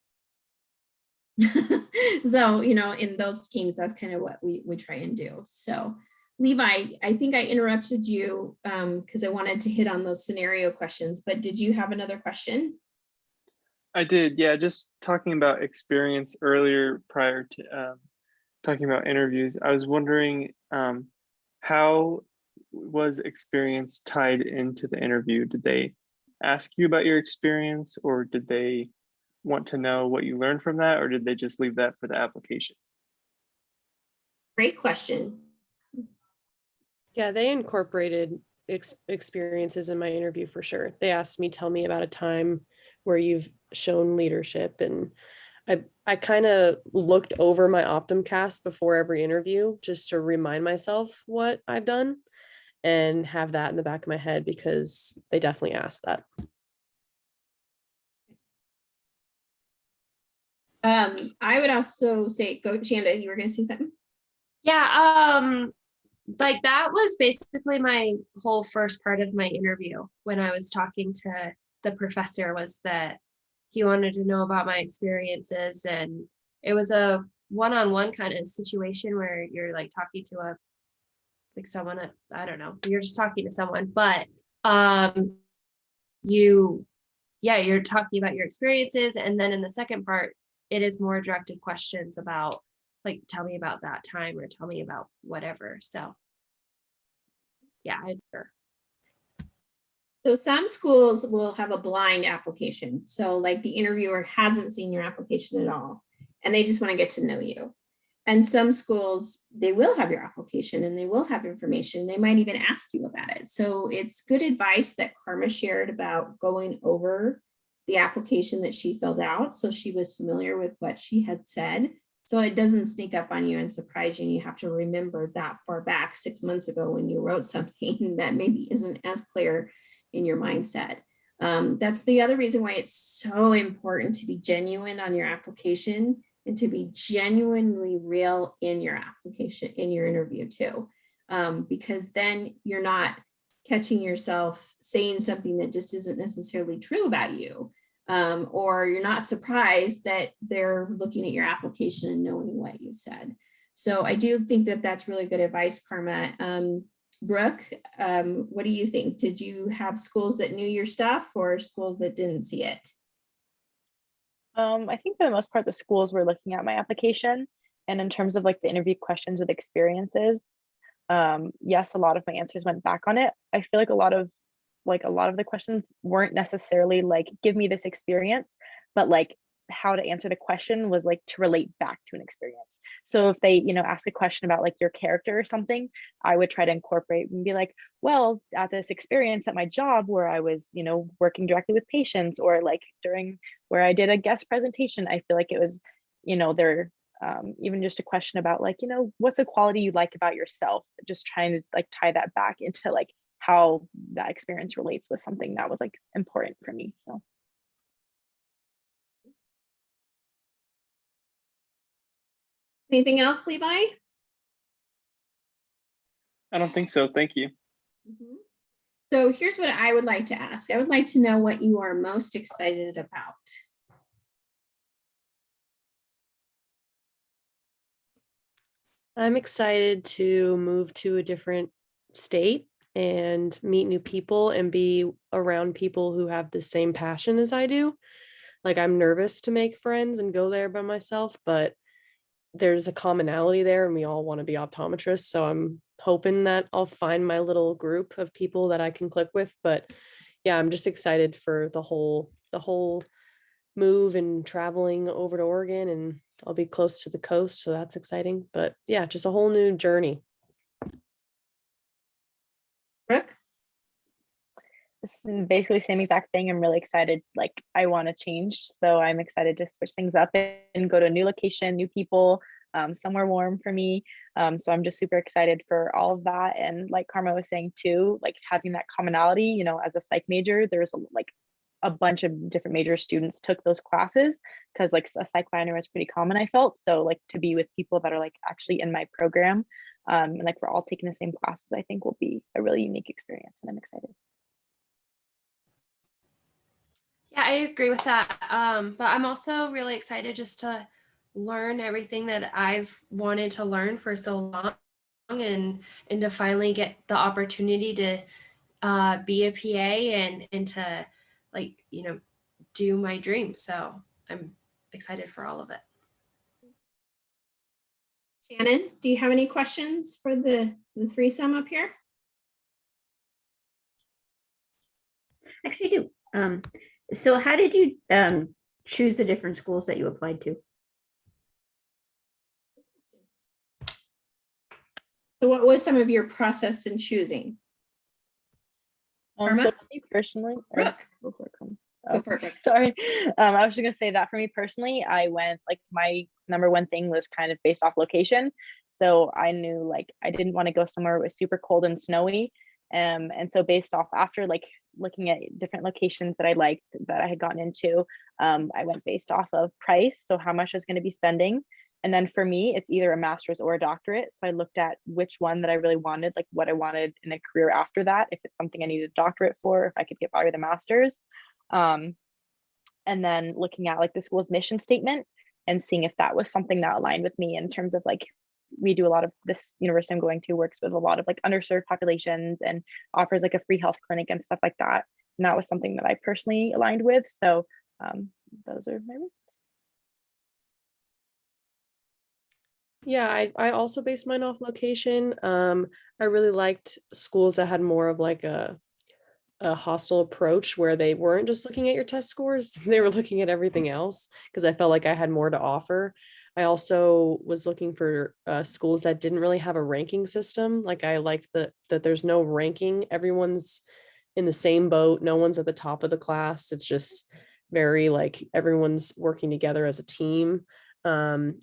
So, in those schemes, that's kind of what we try and do. So Levi, I think I interrupted you because I wanted to hit on those scenario questions, but did you have another question? I did, yeah, just talking about experience earlier prior to talking about interviews. I was wondering how was experience tied into the interview? Did they ask you about your experience or did they want to know what you learned from that or did they just leave that for the application? Great question. Yeah, they incorporated experiences in my interview for sure. They asked me, tell me about a time where you've shown leadership. And I kind of looked over my OPTOM cast before every interview just to remind myself what I've done and have that in the back of my head because they definitely asked that. I would also say, go, Shanda, you were going to say something? Yeah, like that was basically my whole first part of my interview when I was talking to the professor, was that he wanted to know about my experiences, and it was a one-on-one kind of situation where you're like talking to someone, I don't know, you're just talking to someone, but you're talking about your experiences, and then in the second part it is more directed questions about like, tell me about that time or tell me about whatever. So yeah, sure. So some schools will have a blind application. So like the interviewer hasn't seen your application at all, and they just want to get to know you. And some schools, they will have your application and they will have information. They might even ask you about it. So it's good advice that Karma shared about going over the application that she filled out. So she was familiar with what she had said. So it doesn't sneak up on you and surprise you. And you have to remember that far back 6 months ago when you wrote something that maybe isn't as clear in your mindset. That's the other reason why it's so important to be genuine on your application and to be genuinely real in your application, in your interview too. Because then you're not catching yourself saying something that just isn't necessarily true about you. Or you're not surprised that they're looking at your application and knowing what you said. So I do think that that's really good advice, Karma. Brooke, what do you think? Did you have schools that knew your stuff or schools that didn't see it? I think for the most part, the schools were looking at my application, and in terms of like the interview questions with experiences, yes, a lot of my answers went back on it. I feel like a lot of the questions weren't necessarily like, give me this experience, but like how to answer the question was like to relate back to an experience. So if they, ask a question about like your character or something, I would try to incorporate and be like, well, at this experience at my job where I was, working directly with patients, or like during where I did a guest presentation, I feel like it was, their even just a question about like, what's a quality you like about yourself, just trying to like tie that back into like how that experience relates with something that was like important for me. So Anything else, Levi? I don't think so. Thank you. Mhm. So here's what I would like to ask. I would like to know what you are most excited about. I'm excited to move to a different state and meet new people and be around people who have the same passion as I do. Like, I'm nervous to make friends and go there by myself, but there's a commonality there and we all want to be optometrists. So I'm hoping that I'll find my little group of people that I can click with. But yeah, I'm just excited for the whole move and traveling over to Oregon, and I'll be close to the coast. So that's exciting. But yeah, just a whole new journey. Brooke? this is basically the same exact thing. I'm really excited. Like I want to change. So I'm excited to switch things up and go to a new location, new people, somewhere warm for me. So I'm just super excited for all of that. And like Karma was saying too, like having that commonality, as a psych major, there's like a bunch of different major students took those classes because like a psych minor was pretty common, I felt. So like to be with people that are like actually in my program, and like we're all taking the same classes, I think will be a really unique experience, and I'm excited. Yeah, I agree with that. But I'm also really excited just to learn everything that I've wanted to learn for so long, and to finally get the opportunity to be a PA and to like, do my dream. So I'm excited for all of it. Shannon, do you have any questions for the threesome up here? Actually, I do. So how did you choose the different schools that you applied to? So what was some of your process in choosing? So Karma? for me personally, Brooke? before it comes. Go Oh, for it, Brooke. sorry. I was just gonna say that for me personally, I went like my number one thing was kind of based off location. So I knew like I didn't want to go somewhere it was super cold and snowy. And so based off after like looking at different locations that I liked that I had gotten into, I went based off of price. So how much I was going to be spending. And then for me, it's either a master's or a doctorate. So I looked at which one that I really wanted, like what I wanted in a career after that, if it's something I needed a doctorate for, if I could get by with a master's. And then looking at like the school's mission statement and seeing if that was something that aligned with me in terms of like, we do a lot of this university I'm going to works with a lot of like underserved populations and offers like a free health clinic and stuff like that. And that was something that I personally aligned with. So those are my reasons. Yeah, I also based mine off location. I really liked schools that had more of like a hostile approach where they weren't just looking at your test scores, they were looking at everything else, because I felt like I had more to offer. I also was looking for schools that didn't really have a ranking system. Like I liked that there's no ranking. Everyone's in the same boat. No one's at the top of the class. It's just very like everyone's working together as a team. In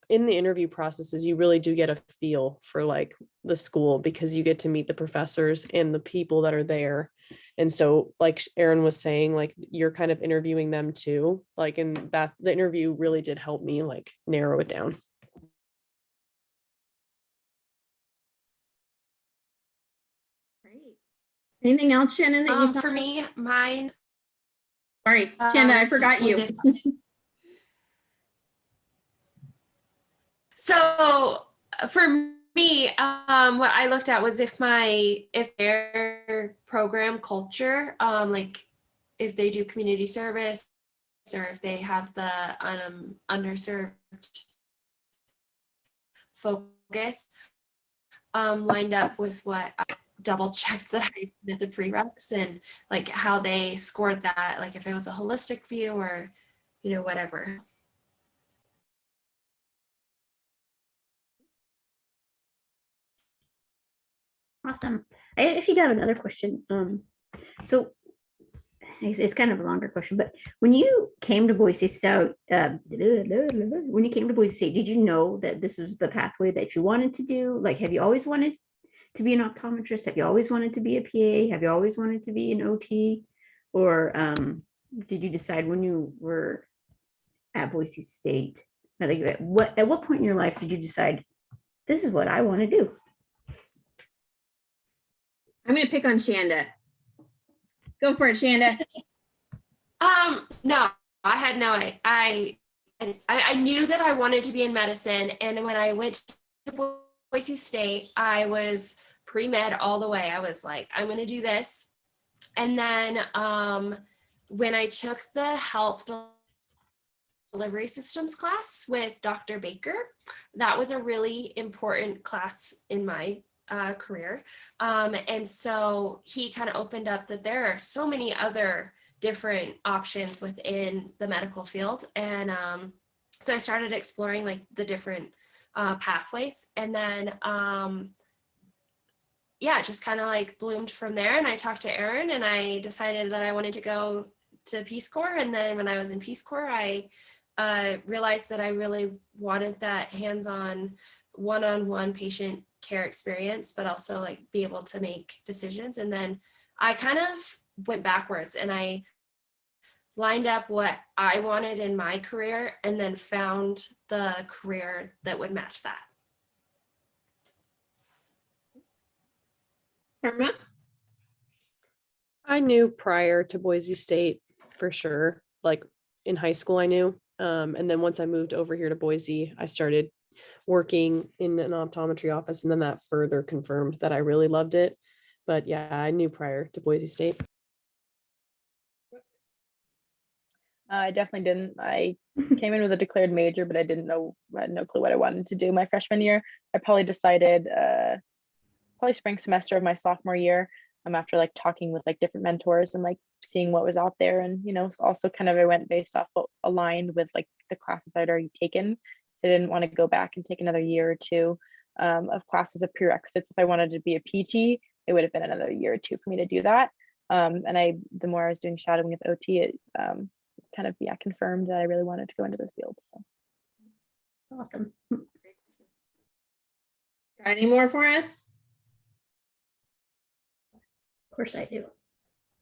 the interview processes, you really do get a feel for like the school, because you get to meet the professors and the people that are there. And so like Erin was saying, like you're kind of interviewing them too, like, and that the interview really did help me like narrow it down. Great. Anything else, Shannon, that you For me, mine. Sorry, Shanda, I forgot was you. So for me, what I looked at was if their program culture, like if they do community service, or if they have the underserved focus, lined up with what I double checked that I did the prereqs, and like how they scored that, like if it was a holistic view or, whatever. Awesome. I actually got another question. So it's kind of a longer question, but when you came to Boise State, did you know that this is the pathway that you wanted to do? Like, have you always wanted to be an optometrist? Have you always wanted to be a PA? Have you always wanted to be an OT? Or did you decide when you were at Boise State? Like, at what point in your life did you decide this is what I want to do? I'm going to pick on Shanda. Go for it, Shanda. No, I had no, I knew that I wanted to be in medicine. And when I went to Boise State, I was pre-med all the way. I was like, I'm going to do this. And then when I took the health delivery systems class with Dr. Baker, that was a really important class in my career. And so he kind of opened up that there are so many other different options within the medical field. And so I started exploring like the different pathways. And then, yeah, just kind of like bloomed from there. And I talked to Erin and I decided that I wanted to go to Peace Corps. And then when I was in Peace Corps, I realized that I really wanted that hands-on, one-on-one patient care experience, but also like be able to make decisions. And then I kind of went backwards and I lined up what I wanted in my career and then found the career that would match that. Karma? I knew prior to Boise State for sure, like in high school I knew. And then once I moved over here to Boise, I started working in an optometry office, and then that further confirmed that I really loved it. But yeah, I knew prior to Boise State. I definitely didn't. I came in with a declared major, but I had no clue what I wanted to do my freshman year. I probably decided probably spring semester of my sophomore year, after like talking with like different mentors and like seeing what was out there. And, also kind of I went based off what aligned with like the classes I'd already taken. So I didn't want to go back and take another year or two of classes of prerequisites. If I wanted to be a PT, it would have been another year or two for me to do that. And the more I was doing shadowing with OT, it kind of confirmed that I really wanted to go into this field. So Awesome. Got any more for us? Of course I do.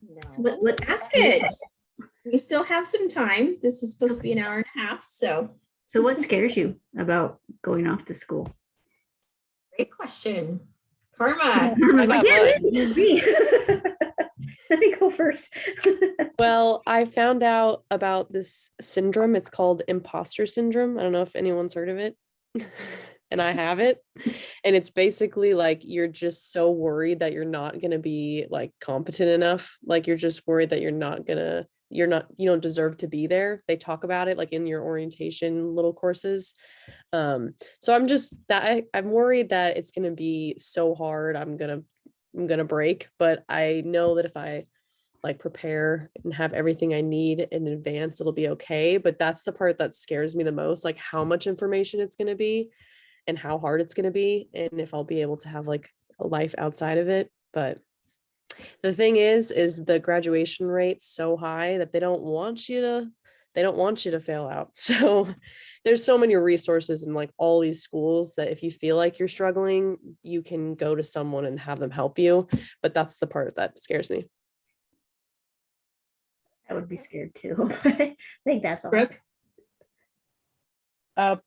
No. So what Ask it. We still have some time. This is supposed to be an hour and a half. So what scares you about going off to school? great question. Karma. Karma's I like, got yeah, me. Let me go first. Well, I found out about this syndrome. It's called imposter syndrome. I don't know if anyone's heard of it. And I have it. And it's basically like you're just so worried that you're not going to be like competent enough. Like you're just worried that you don't deserve to be there. They talk about it like in your orientation little courses. So I'm worried that it's going to be so hard. I'm going to break, but I know that if I like prepare and have everything I need in advance, it'll be okay. But that's the part that scares me the most, like how much information it's going to be and how hard it's going to be, and if I'll be able to have like a life outside of it. But the thing is the graduation rate's so high that they don't want you to they don't want you to fail out. So there's so many resources in like all these schools that if you feel like you're struggling, you can go to someone and have them help you. But that's the part that scares me. I would be scared too. I think that's awesome. Brooke?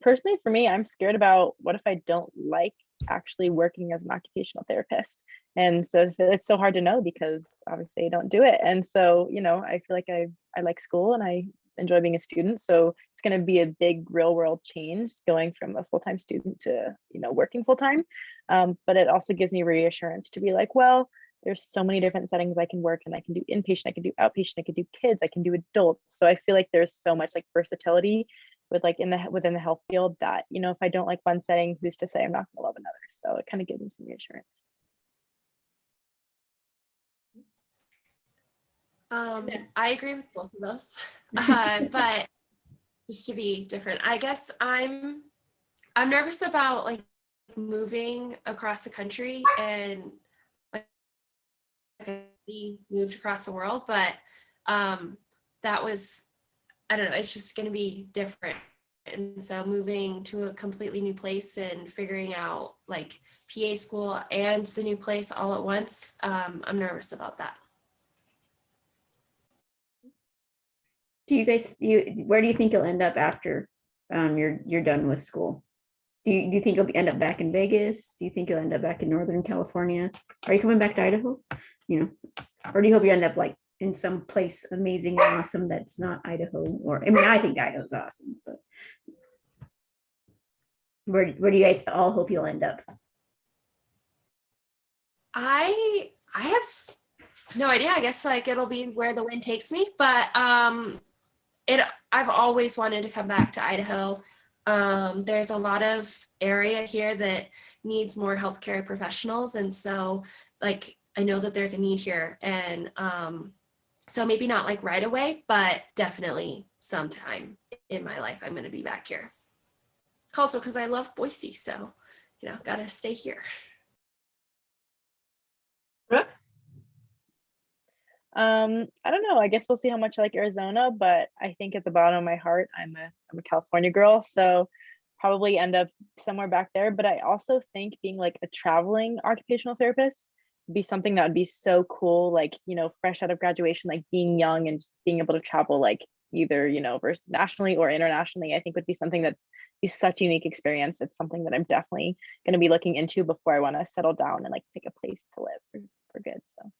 Personally, for me, I'm scared about what if I don't like actually working as an occupational therapist. And so it's so hard to know because obviously I don't do it. And so, you know, I feel like I like school and I enjoy being a student. So it's going to be a big real world change going from a full-time student to, you know, working full-time. But it also gives me reassurance to be like, well, there's so many different settings I can work in. I can do inpatient, I can do outpatient, I can do kids, I can do adults. So I feel like there's so much like versatility with like within the health field that, you know, if I don't like one setting, who's to say I'm not going to love another? So it kind of gives me some reassurance. I agree with both of those, but just to be different, I guess I'm nervous about like moving across the country and like be moved across the world, but that was, I don't know, it's just going to be different. And so moving to a completely new place and figuring out like PA school and the new place all at once, I'm nervous about that. Do you guys, where do you think you'll end up after you're done with school? Do you think you'll end up back in Vegas? Do you think you'll end up back in Northern California? Are you coming back to Idaho? You know, or do you hope you end up like in some place amazing and awesome that's not Idaho? Or I mean, I think Idaho's awesome, but where do you guys all hope you'll end up? I have no idea. I guess like it'll be where the wind takes me, but I've always wanted to come back to Idaho. There's a lot of area here that needs more healthcare professionals, and so like I know that there's a need here, and so maybe not like right away, but definitely sometime in my life I'm going to be back here. Also because I love Boise, so you know, gotta stay here. Brooke? I don't know. I guess we'll see how much I like Arizona, but I think at the bottom of my heart, I'm a California girl, so probably end up somewhere back there. But I also think being like a traveling occupational therapist would be something that would be so cool. Like, you know, fresh out of graduation, like being young and just being able to travel like either, you know, versus nationally or internationally, I think would be something that's be such a unique experience. It's something that I'm definitely going to be looking into before I want to settle down and like pick a place to live for good. So.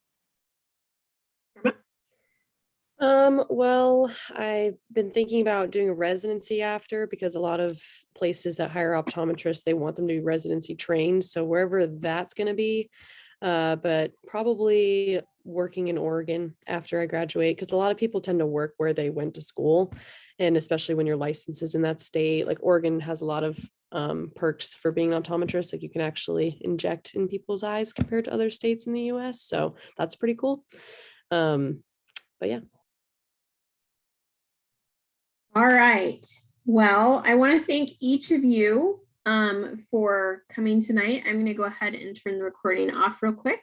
Well, I've been thinking about doing a residency after because a lot of places that hire optometrists, they want them to be residency trained. So wherever that's going to be, but probably working in Oregon after I graduate, because a lot of people tend to work where they went to school. And especially when your license is in that state, like Oregon has a lot of perks for being an optometrist. Like you can actually inject in people's eyes compared to other states in the US. So that's pretty cool. But yeah. All right. Well, I want to thank each of you for coming tonight. I'm going to go ahead and turn the recording off real quick.